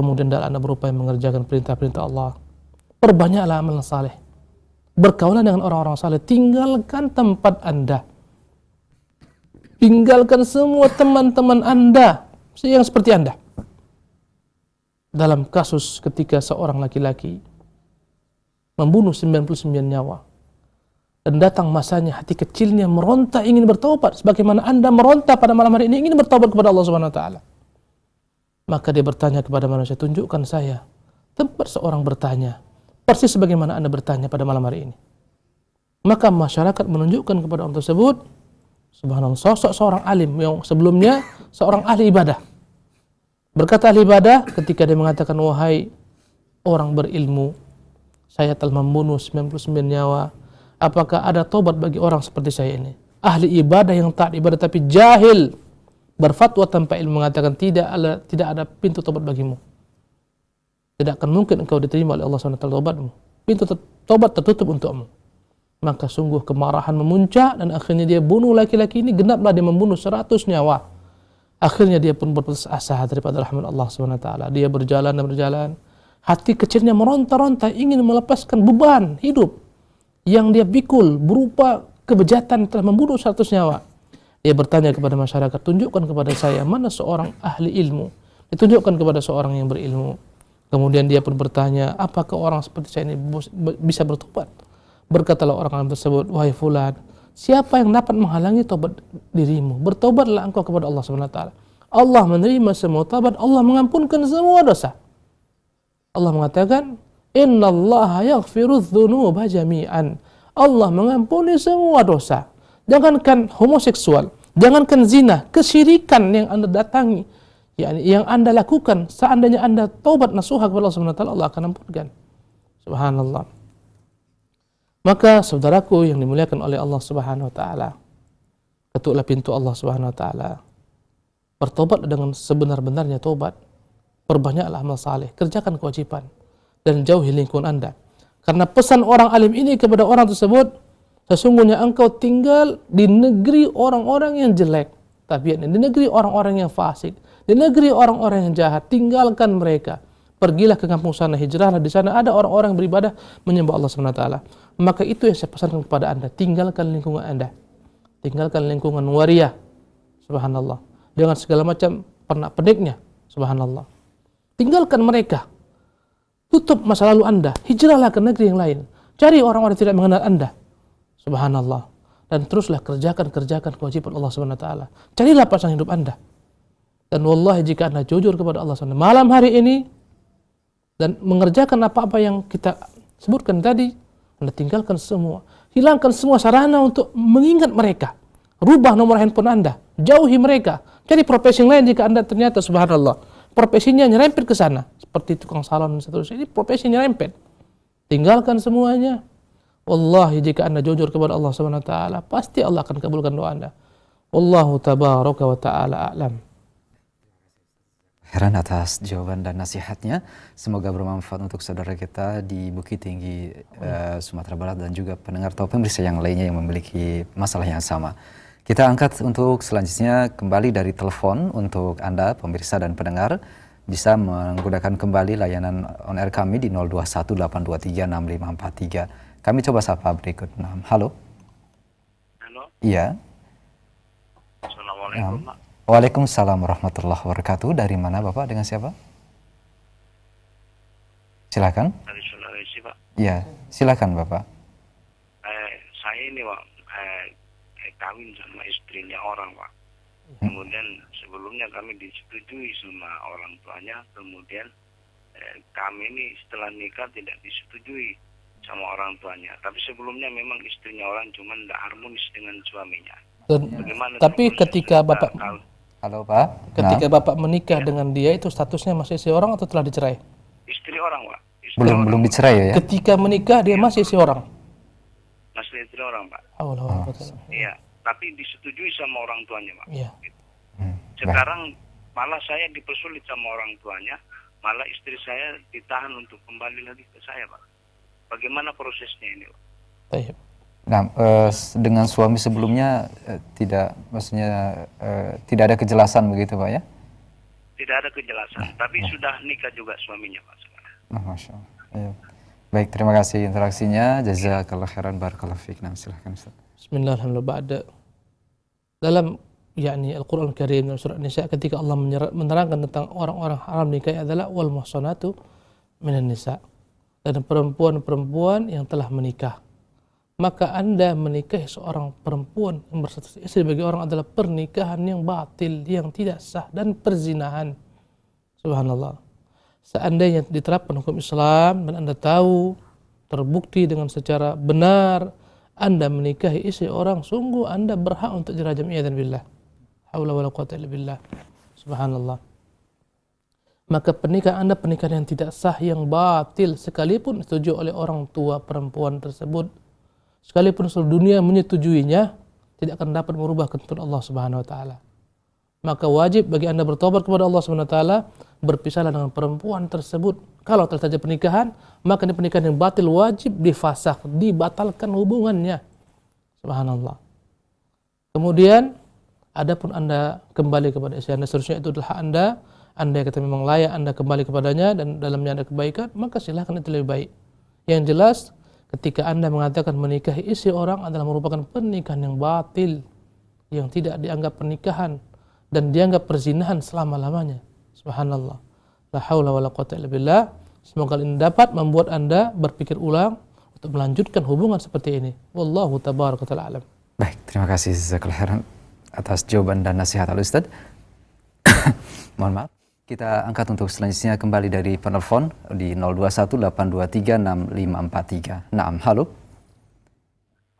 Kemudian hendaklah Anda berupaya mengerjakan perintah-perintah Allah. Perbanyaklah amal saleh. Berkaulah dengan orang-orang saleh. Tinggalkan tempat Anda. Tinggalkan semua teman-teman Anda yang seperti Anda. Dalam kasus ketika seorang laki-laki membunuh 99 nyawa, dan datang masanya hati kecilnya meronta ingin bertaubat, sebagaimana Anda meronta pada malam hari ini ingin bertaubat kepada Allah Subhanahu wa taala. Maka dia bertanya kepada manusia, tunjukkan saya tempat seorang bertanya persis sebagaimana Anda bertanya pada malam hari ini. Maka masyarakat menunjukkan kepada orang tersebut, subhanallah, sosok seorang alim yang sebelumnya seorang ahli ibadah. Berkata ahli ibadah ketika dia mengatakan, wahai orang berilmu, saya telah membunuh 99 nyawa. Apakah ada tobat bagi orang seperti saya ini? Ahli ibadah yang taat ibadah tapi jahil, berfatwa tanpa ilmu, mengatakan tidak ada pintu tobat bagimu. Tidak akan mungkin engkau diterima oleh Allah SWT tobatmu. Pintu tobat tertutup untukmu. Maka sungguh kemarahan memuncak, dan akhirnya dia bunuh laki-laki ini. Genaplah dia membunuh 100 nyawa. Akhirnya dia pun berputus asa daripada rahmat Allah SWT. Dia berjalan dan berjalan. Hati kecilnya meronta-ronta ingin melepaskan beban hidup yang dia pikul berupa kebejatan telah membunuh 100 nyawa. Dia bertanya kepada masyarakat, tunjukkan kepada saya mana seorang ahli ilmu. Ditunjukkan kepada seorang yang berilmu. Kemudian dia pun bertanya, apakah orang seperti saya ini bisa bertobat? Berkatalah orang tersebut, wahai fulan, siapa yang dapat menghalangi tobat dirimu? Bertobatlah engkau kepada Allah SWT. Allah menerima semua tobat, Allah mengampunkan semua dosa. Allah mengatakan, innallaha yaghfirudz dzunuba jami'an. Allah mengampuni semua dosa. Jangankan homoseksual, jangankan zina, kesyirikan yang Anda datangi, yang Anda lakukan, seandainya Anda taubat nasuha kepada Allah SWT, Allah akan ampunkan. Subhanallah. Maka saudaraku yang dimuliakan oleh Allah Subhanahu wa taala, ketuklah pintu Allah Subhanahu wa taala. Bertobat dengan sebenar-benarnya tobat. Perbanyaklah amal saleh, kerjakan kewajiban dan jauhi lingkungan Anda. Karena pesan orang alim ini kepada orang tersebut, sesungguhnya engkau tinggal di negeri orang-orang yang jelek tabiatnya, di negeri orang-orang yang fasik, di negeri orang-orang yang jahat. Tinggalkan mereka. Pergilah ke kampung sana, hijrahlah, di sana ada orang-orang yang beribadah menyembah Allah Subhanahu wa taala. Maka itu yang saya pesankan kepada Anda, tinggalkan lingkungan Anda. Tinggalkan lingkungan waria. Subhanallah. Dengan segala macam pernak-perniknya. Subhanallah. Tinggalkan mereka. Tutup masa lalu Anda. Hijrahlah ke negeri yang lain. Cari orang-orang yang tidak mengenal Anda. Subhanallah. Dan teruslah kerjakan kewajiban Allah Subhanahu wa taala. Carilah pasangan hidup Anda. Dan wallahi jika Anda jujur kepada Allah Subhanahu wa taala malam hari ini dan mengerjakan apa-apa yang kita sebutkan tadi, Anda tinggalkan semua. Hilangkan semua sarana untuk mengingat mereka. Rubah nomor handphone Anda. Jauhi mereka. Cari profesi yang lain jika Anda ternyata subhanallah profesinya nyerempet ke sana. Seperti tukang salon dan seterusnya. Ini profesi nyerempet. Tinggalkan semuanya. Wallahi jika Anda jujur kepada Allah Subhanahu wa taala, pasti Allah akan kabulkan doa Anda. Wallahu tabaraka wa taala a'lam. Heran atas jawaban dan nasihatnya. Semoga bermanfaat untuk saudara kita di Bukit Tinggi Sumatera Barat dan juga pendengar atau pemirsa yang lainnya yang memiliki masalah yang sama. Kita angkat untuk selanjutnya kembali dari telepon untuk Anda pemirsa dan pendengar bisa menggunakan kembali layanan on air kami di 0218236543. Kami coba sapa berikut. Halo. Halo. Iya. Assalamualaikum, Pak. Waalaikumsalam warahmatullahi wabarakatuh. Dari mana Bapak? Dengan siapa? Silakan. Dari Sulawesi, Pak. Ya, silakan Bapak. Saya ini, Pak, kawin sama istrinya orang, Pak. Kemudian sebelumnya kami disetujui sama orang tuanya. Kemudian kami ini setelah nikah tidak disetujui sama orang tuanya. Tapi sebelumnya memang istrinya orang cuma tidak harmonis dengan suaminya. Bagaimana Tapi ketika Bapak Halo Pak. Ketika Bapak menikah dengan dia itu statusnya masih istri orang atau telah dicerai? Istri orang, Pak. Belum dicerai ya? Ketika menikah dia masih istri orang. Masih istri orang, Pak. Iya, tapi disetujui sama orang tuanya, Pak. Iya. Sekarang malah saya dipersulit sama orang tuanya, malah istri saya ditahan untuk kembali lagi ke saya, Pak. Bagaimana prosesnya ini, Pak? Baik. Nah, dengan suami sebelumnya tidak ada kejelasan begitu Pak ya? Tidak ada kejelasan, tapi sudah nikah juga suaminya, Pak. Masya Allah. Ya. Baik, terima kasih interaksinya. Jazakallah khairan, barakallahu fiik. Nah, silahkan Ustaz. Bismillahirrahmanirrahim. Dalam Al-Quran Al-Karim dalam surah Nisa ketika Allah menerangkan tentang orang-orang haram nikah adalah wal muhsanatu minan nisa, dan perempuan-perempuan yang telah menikah. Maka Anda menikahi seorang perempuan yang berstatus istri bagi orang adalah pernikahan yang batil, yang tidak sah, dan perzinahan. Subhanallah. Seandainya diterapkan hukum Islam dan Anda tahu, terbukti dengan secara benar, Anda menikahi istri orang, sungguh Anda berhak untuk dirajam. Iyadzan billah. Haula wala quwwata illa billah. Subhanallah. Maka pernikahan Anda pernikahan yang tidak sah, yang batil, sekalipun disetujui oleh orang tua perempuan tersebut, sekalipun seluruh dunia menyetujuinya, tidak akan dapat merubah ketentuan Allah Subhanahu wa taala. Maka wajib bagi Anda bertobat kepada Allah Subhanahu wa taala, berpisahlah dengan perempuan tersebut. Kalau telah terjadi pernikahan, maka ini pernikahan yang batil, wajib difasakh, dibatalkan hubungannya. Subhanallah. Kemudian adapun Anda kembali kepada istri Anda, seterusnya itu adalah hak Anda. Anda kata memang layak Anda kembali kepadanya dan dalamnya ada kebaikan, maka silahkan, itu lebih baik. Yang jelas, ketika Anda mengatakan menikahi istri orang adalah merupakan pernikahan yang batil, yang tidak dianggap pernikahan dan dianggap perzinahan selama-lamanya. Subhanallah. La haula wala quwwata illa billah. Semoga ini dapat membuat Anda berpikir ulang untuk melanjutkan hubungan seperti ini. Wallahu tabaraka ta'ala alam. Baik, terima kasih jazakallahu khairan atas jawaban dan nasihat Al-Ustaz. Mohon maaf. Kita angkat untuk selanjutnya kembali dari penelpon di 0218236543. Naam, halo.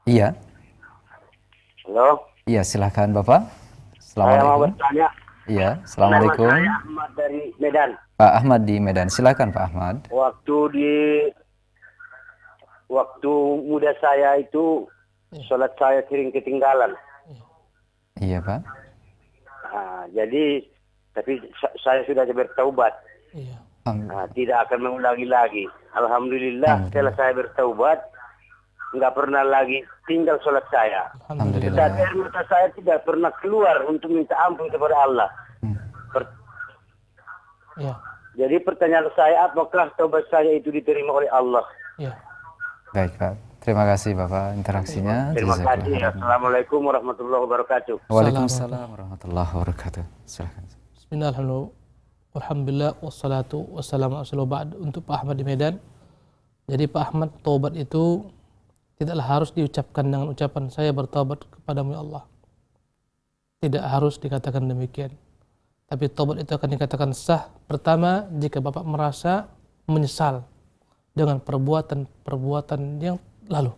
Iya. Halo. Iya, silahkan Bapak. Saya mau Assalamualaikum. bertanya. Iya, assalamualaikum. Nama saya Ahmad dari Medan. Pak Ahmad di Medan. Silakan Pak Ahmad. waktu muda saya itu sholat saya sering ketinggalan. Iya, Pak. Nah, jadi tapi saya sudah bertaubat. Iya. Nah, tidak akan mengulangi lagi. Alhamdulillah setelah saya bertaubat, nggak pernah lagi tinggal sholat saya. Alhamdulillah. Dan air mata saya tidak pernah keluar untuk minta ampun kepada Allah. Iya. Jadi pertanyaan saya, apakah taubat saya itu diterima oleh Allah? Iya. Baik, Pak. Terima kasih Bapak interaksinya. Terima Jazakallah kasih. khairan. Assalamualaikum warahmatullahi wabarakatuh. Waalaikumsalam warahmatullahi wabarakatuh. Silakan. Bismillahirrahmanirrahim. Alhamdulillah wassalatu wassalamu ala rasulillah ba'd. Untuk Pak Ahmad di Medan. Jadi Pak Ahmad, taubat itu tidaklah harus diucapkan dengan ucapan saya bertaubat kepadamu ya Allah. Tidak harus dikatakan demikian. Tapi taubat itu akan dikatakan sah pertama jika Bapak merasa menyesal dengan perbuatan yang lalu,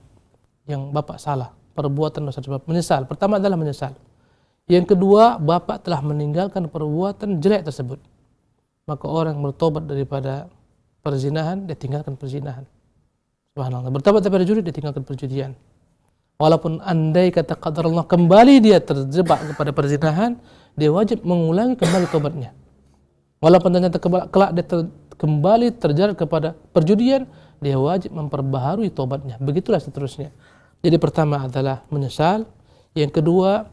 yang Bapak salah, perbuatan dosa sebab menyesal. Pertama adalah menyesal. Yang kedua, Bapak telah meninggalkan perbuatan jelek tersebut. Maka orang bertobat daripada perzinahan, dia tinggalkan perzinahan. Subhanallah. Bertobat daripada judi, dia tinggalkan perjudian. Walaupun andai kata qadar Allah kembali dia terjebak kepada perzinahan, dia wajib mengulangi kembali tobatnya. Walaupun ternyata kelak dia kembali terjerat kepada perjudian, dia wajib memperbaharui tobatnya. Begitulah seterusnya. Jadi pertama adalah menyesal. Yang kedua,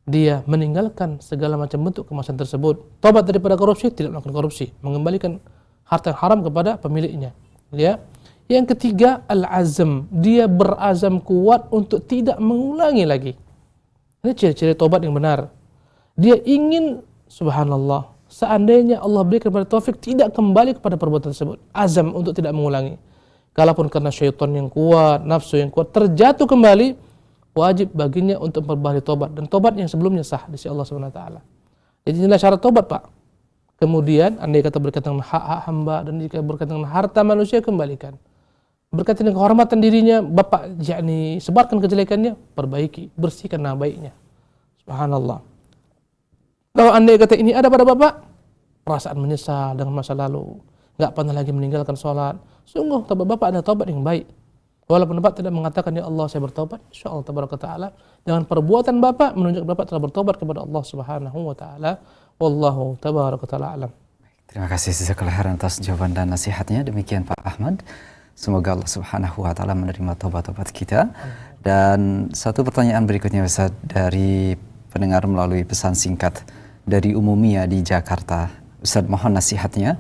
dia meninggalkan segala macam bentuk kemaksiatan tersebut. Tobat daripada korupsi, tidak melakukan korupsi, mengembalikan harta yang haram kepada pemiliknya. Ya. Yang ketiga, al-azam. Dia berazam kuat untuk tidak mengulangi lagi. Ini ciri-ciri tobat yang benar. Dia ingin, subhanallah, seandainya Allah berikan kepada taufik tidak kembali kepada perbuatan tersebut. Azam untuk tidak mengulangi. Kalaupun karena syaitan yang kuat, nafsu yang kuat, terjatuh kembali, wajib baginya untuk memperbaharui tobat. Dan tobat yang sebelumnya sah di sisi Allah SWT. Jadi inilah syarat tobat, Pak. Kemudian, andai kata berkaitan dengan hak-hak hamba, dan jika berkaitan dengan harta manusia, kembalikan. Berkaitan dengan kehormatan dirinya, Bapak sebarkan kejelekannya, perbaiki, bersihkan nama baiknya. Subhanallah. Kalau andai kata ini ada pada Bapak, perasaan menyesal dengan masa lalu, nggak pernah lagi meninggalkan sholat, sungguh tobat Bapak adalah tobat yang baik. Walaupun Bapak tidak mengatakan, ya Allah saya bertobat, insyaallah tabaraka ta'ala, dengan perbuatan Bapak menunjukkan Bapak telah bertobat kepada Allah Subhanahu wa taala. Wallahu tabaraka ta'ala alam. Terima kasih jazakallahu khairan atas jawaban dan nasihatnya. Demikian Pak Ahmad. Semoga Allah Subhanahu wa taala menerima tobat-tobat kita. Dan satu pertanyaan berikutnya Ustaz dari pendengar melalui pesan singkat dari Umumia di Jakarta. Ustaz, mohon nasihatnya.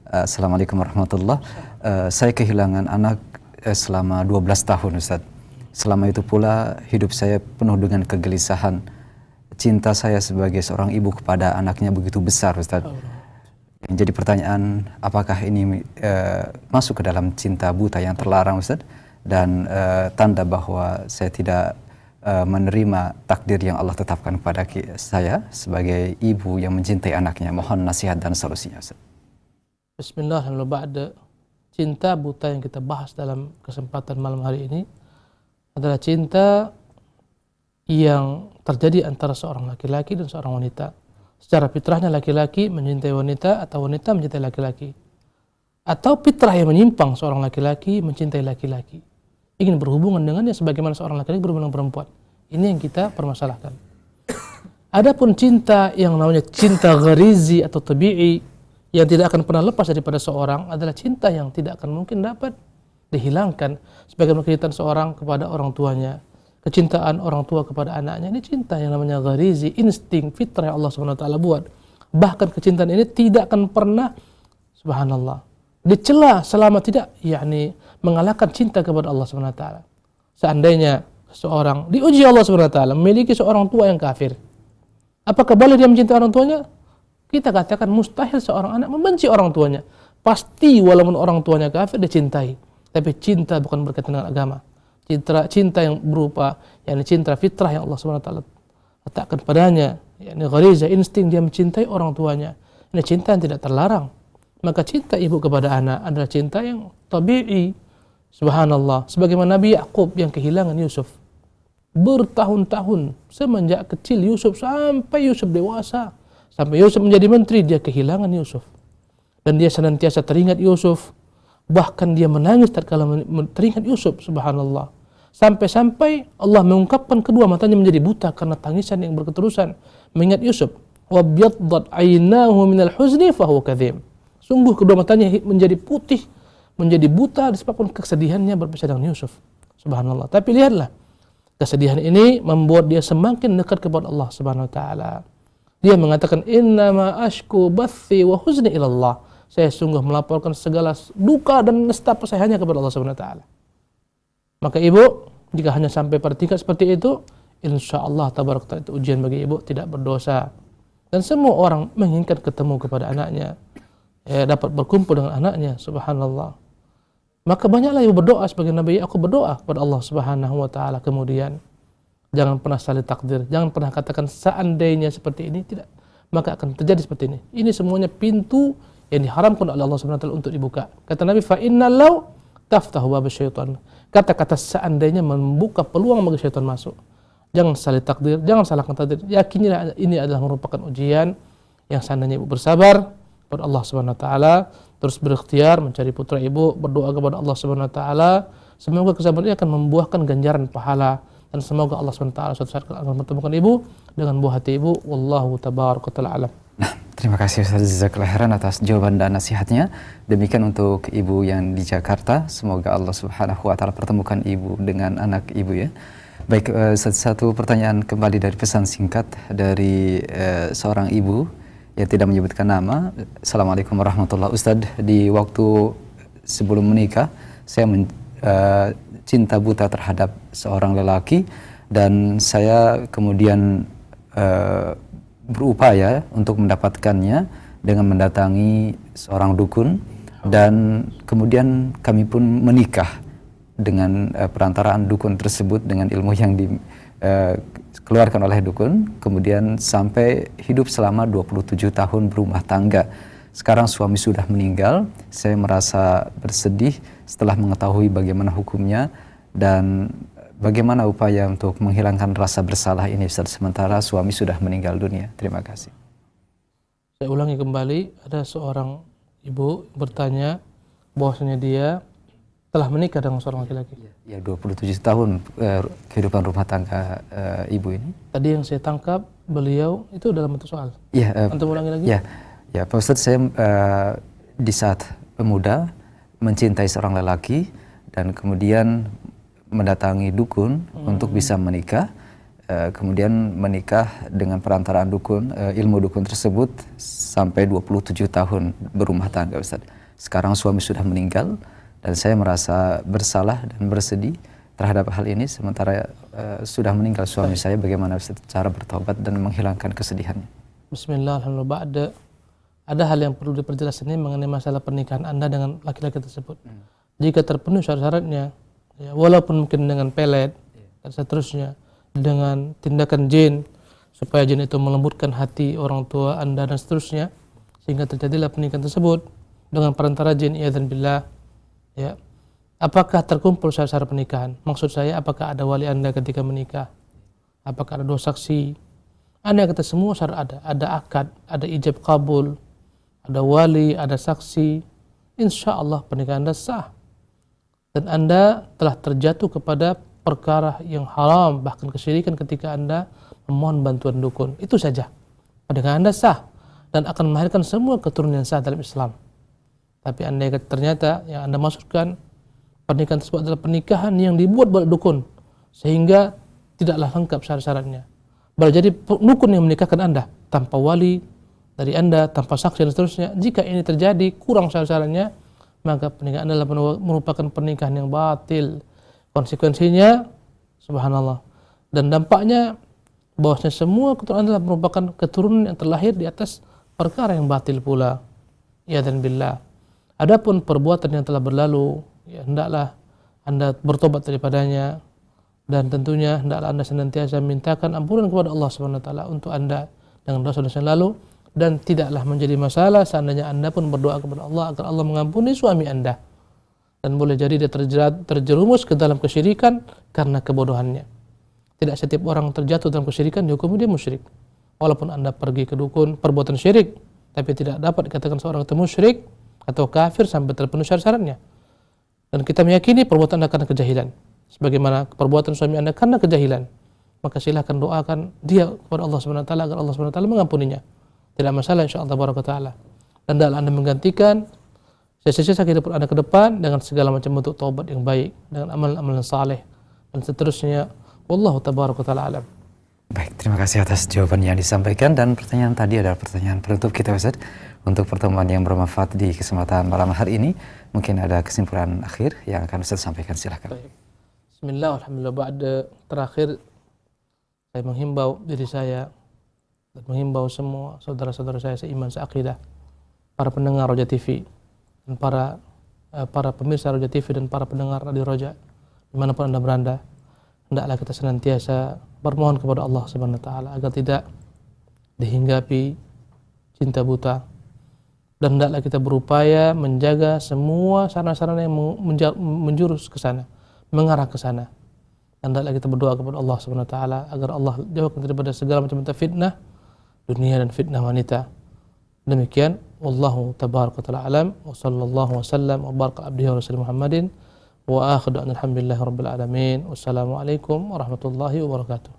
Assalamualaikum warahmatullahi wabarakatuh. Saya kehilangan anak selama 12 tahun Ustaz. Selama itu pula hidup saya penuh dengan kegelisahan. Cinta saya sebagai seorang ibu kepada anaknya begitu besar Ustaz. Jadi pertanyaan, apakah ini masuk ke dalam cinta buta yang terlarang Ustaz? Dan tanda bahwa saya tidak menerima takdir yang Allah tetapkan kepada saya sebagai ibu yang mencintai anaknya. Mohon nasihat dan solusinya Ustaz. Bismillahirrahmanirrahim. Cinta buta yang kita bahas dalam kesempatan malam hari ini adalah cinta yang terjadi antara seorang laki-laki dan seorang wanita. Secara fitrahnya laki-laki mencintai wanita atau wanita mencintai laki-laki. Atau fitrah yang menyimpang, seorang laki-laki mencintai laki-laki. Ingin berhubungan dengannya sebagaimana seorang laki-laki berhubungan dengan perempuan. Ini yang kita permasalahkan. Adapun cinta yang namanya cinta gharizi atau tabi'i yang tidak akan pernah lepas daripada seorang adalah cinta yang tidak akan mungkin dapat dihilangkan. Sebagaimana kecintaan seorang kepada orang tuanya, kecintaan orang tua kepada anaknya, ini cinta yang namanya gharizi, insting, fitrah yang Allah SWT buat. Bahkan kecintaan ini tidak akan pernah, subhanallah, dicela selama tidak mengalahkan cinta kepada Allah SWT. Seandainya seorang diuji Allah SWT memiliki seorang tua yang kafir, apakah boleh dia mencintai orang tuanya? Kita katakan mustahil seorang anak membenci orang tuanya. Pasti walaupun orang tuanya kafir dia cintai. Tapi cinta bukan berkaitan dengan agama. Cinta yang berupa cinta fitrah yang Allah SWT letakkan padanya, ghariza, insting dia mencintai orang tuanya. Ini cinta yang tidak terlarang. Maka cinta ibu kepada anak adalah cinta yang tabi'i. Subhanallah. Sebagaimana Nabi Ya'qub yang kehilangan Yusuf. Bertahun-tahun semenjak kecil Yusuf sampai Yusuf dewasa. Sampai Yusuf menjadi menteri, dia kehilangan Yusuf. Dan dia senantiasa teringat Yusuf. Bahkan dia menangis tatkala teringat Yusuf, subhanallah. Sampai-sampai Allah mengungkapkan kedua matanya menjadi buta karena tangisan yang berketerusan mengingat Yusuf. Wa biyaddat 'ainahu minal huzni fa huwa kadhim. Sungguh kedua matanya menjadi putih, menjadi buta disebabkan kesedihannya berpisah dengan Yusuf. Subhanallah. Tapi lihatlah, kesedihan ini membuat dia semakin dekat kepada Allah Subhanahu wa taala. Dia mengatakan, innama ashku bathi wa huzni ilallah. Saya sungguh melaporkan segala duka dan nestapa saya hanya kepada Allah Subhanahu wa taala. Maka ibu, jika hanya sampai pada tingkat seperti itu, insya Allah tabarak ta'ala itu ujian bagi ibu, tidak berdosa. Dan semua orang menginginkan ketemu kepada anaknya, dapat berkumpul dengan anaknya, subhanallah. Maka banyaklah ibu berdoa sebagai Nabi. Aku berdoa kepada Allah Subhanahu wa taala. Kemudian jangan pernah salih takdir, jangan pernah katakan seandainya seperti ini, tidak, maka akan terjadi seperti ini. Ini semuanya pintu yang diharamkan oleh Allah Subhanahu wa taala untuk dibuka. Kata Nabi, fa innal law taftahu bab syaitan. Kata-kata seandainya membuka peluang bagi syaitan masuk. Jangan salih takdir, jangan salahkan takdir. Yakinilah ini adalah merupakan ujian yang seandainya ibu bersabar kepada Allah Subhanahu wa taala, terus berikhtiar mencari putra ibu, berdoa kepada Allah Subhanahu wa taala, semoga kesabaran ini akan membuahkan ganjaran pahala, dan semoga Allah Subhanahu wa taala suatu saat akan mempertemukan ibu dengan buah hati ibu. Wallahu tabaraka taala alam. Nah, terima kasih Ustaz Jazakallahu khairan atas jawaban dan nasihatnya. Demikian untuk ibu yang di Jakarta, semoga Allah Subhanahu wa taala pertemukan ibu dengan anak ibu ya. Baik, satu pertanyaan kembali dari pesan singkat dari seorang ibu yang tidak menyebutkan nama. Assalamualaikum warahmatullahi wabarakatuh. Ustaz, di waktu sebelum menikah saya cinta buta terhadap seorang lelaki, dan saya kemudian berupaya untuk mendapatkannya dengan mendatangi seorang dukun, dan kemudian kami pun menikah dengan perantaraan dukun tersebut dengan ilmu yang dikeluarkan oleh dukun, kemudian sampai hidup selama 27 tahun berumah tangga. Sekarang suami sudah meninggal, saya merasa bersedih setelah mengetahui bagaimana hukumnya dan bagaimana upaya untuk menghilangkan rasa bersalah ini sementara suami sudah meninggal dunia. Terima kasih. Saya ulangi kembali, ada seorang ibu bertanya bahwasanya dia telah menikah dengan seorang laki-laki. Ya, 27 tahun kehidupan rumah tangga ibu ini. Tadi yang saya tangkap beliau itu dalam bentuk soal. Iya. Antum ulangi lagi? Ya, Pak Ustadz, saya di saat pemuda mencintai seorang lelaki dan kemudian mendatangi dukun untuk bisa menikah, kemudian menikah dengan perantaraan dukun, ilmu dukun tersebut sampai 27 tahun berumah tangga, Ustaz. Sekarang suami sudah meninggal dan saya merasa bersalah dan bersedih terhadap hal ini, sementara sudah meninggal suami saya. Bagaimana Ustaz cara bertobat dan menghilangkan kesedihannya? Bismillah, alhamdulillah. Ada hal yang perlu diperjelas ini mengenai masalah pernikahan Anda dengan laki-laki tersebut. Jika terpenuhi syarat-syaratnya, ya, walaupun mungkin dengan pelet dan seterusnya, dengan tindakan jin supaya jin itu melembutkan hati orang tua Anda dan seterusnya, sehingga terjadilah pernikahan tersebut dengan perantara jin, iyadzan billah, ya. Apakah terkumpul syarat-syarat pernikahan? Maksud saya, apakah ada wali Anda ketika menikah? Apakah ada 2 saksi? Anda kata semua syarat ada akad, ada ijab kabul, ada wali, ada saksi. Insya Allah pernikahan Anda sah. Dan Anda telah terjatuh kepada perkara yang haram, bahkan kesyirikan ketika Anda memohon bantuan dukun. Itu saja. Pernikahan Anda sah dan akan melahirkan semua keturunan yang sah dalam Islam. Tapi Anda ternyata yang Anda maksudkan pernikahan tersebut adalah pernikahan yang dibuat oleh dukun, sehingga tidaklah lengkap syarat-syaratnya. Boleh jadi dukun yang menikahkan Anda tanpa wali dari Anda, tanpa saksi dan seterusnya. Jika ini terjadi kurang syarat-syaratnya, maka pernikahan adalah merupakan pernikahan yang batil. Konsekuensinya, subhanallah, dan dampaknya bahwasanya semua keturunan adalah merupakan keturunan yang terlahir di atas perkara yang batil pula. Ya dan billah. Adapun perbuatan yang telah berlalu, ya hendaklah Anda bertobat daripadanya, dan tentunya hendaklah Anda senantiasa mintakan ampunan kepada Allah Subhanahu wa taala untuk Anda dengan dosa-dosa yang lalu, dan tidaklah menjadi masalah seandainya Anda pun berdoa kepada Allah agar Allah mengampuni suami Anda. Dan boleh jadi dia terjerumus ke dalam kesyirikan karena kebodohannya. Tidak setiap orang terjatuh dalam kesyirikan dihukumi dia musyrik. Walaupun Anda pergi ke dukun, perbuatan syirik, tapi tidak dapat dikatakan seorang itu musyrik atau kafir sampai terpenuhi syarat-syaratnya. Dan kita meyakini perbuatan Anda karena kejahilan, sebagaimana perbuatan suami Anda karena kejahilan, maka silahkan doakan dia kepada Allah Subhanahu wa taala agar Allah Subhanahu wa taala mengampuninya. Tidak masalah insyaallah baraka taala. Dan hendaklah Anda menggantikan sisa-sisa kehidupan Anda ke depan dengan segala macam bentuk taubat yang baik, dengan amalan-amalan saleh dan seterusnya. Wallahu tabaraka taala alam. Baik, terima kasih atas jawaban yang disampaikan, dan pertanyaan tadi adalah pertanyaan penutup kita Ustaz untuk pertemuan yang bermanfaat di kesempatan malam hari ini. Mungkin ada kesimpulan akhir yang akan Ustaz sampaikan, silakan. Bismillah, alhamdulillah. Ba'da terakhir saya menghimbau diri saya dan menghimbau semua saudara-saudara saya seiman seakidah, para pendengar Roja TV dan para pemirsa Roja TV dan para pendengar Radio Roja dimanapun Anda berada, hendaklah kita senantiasa bermohon kepada Allah Subhanahu wa taala agar tidak dihinggapi cinta buta, dan hendaklah kita berupaya menjaga semua sarana-sarana yang menjurus ke sana, mengarah ke sana. Dan hendaklah kita berdoa kepada Allah Subhanahu wa taala agar Allah jauhkan daripada segala macam fitnah dunia dan fitnah wanita. Demikian, wallahu tabaraka taala alam, wa sallallahu wasallam wa baraka abdihi wa rasul Muhammadin wa akhiru alhamdulillahi rabbil alamin. Wassalamualaikum warahmatullahi wabarakatuh.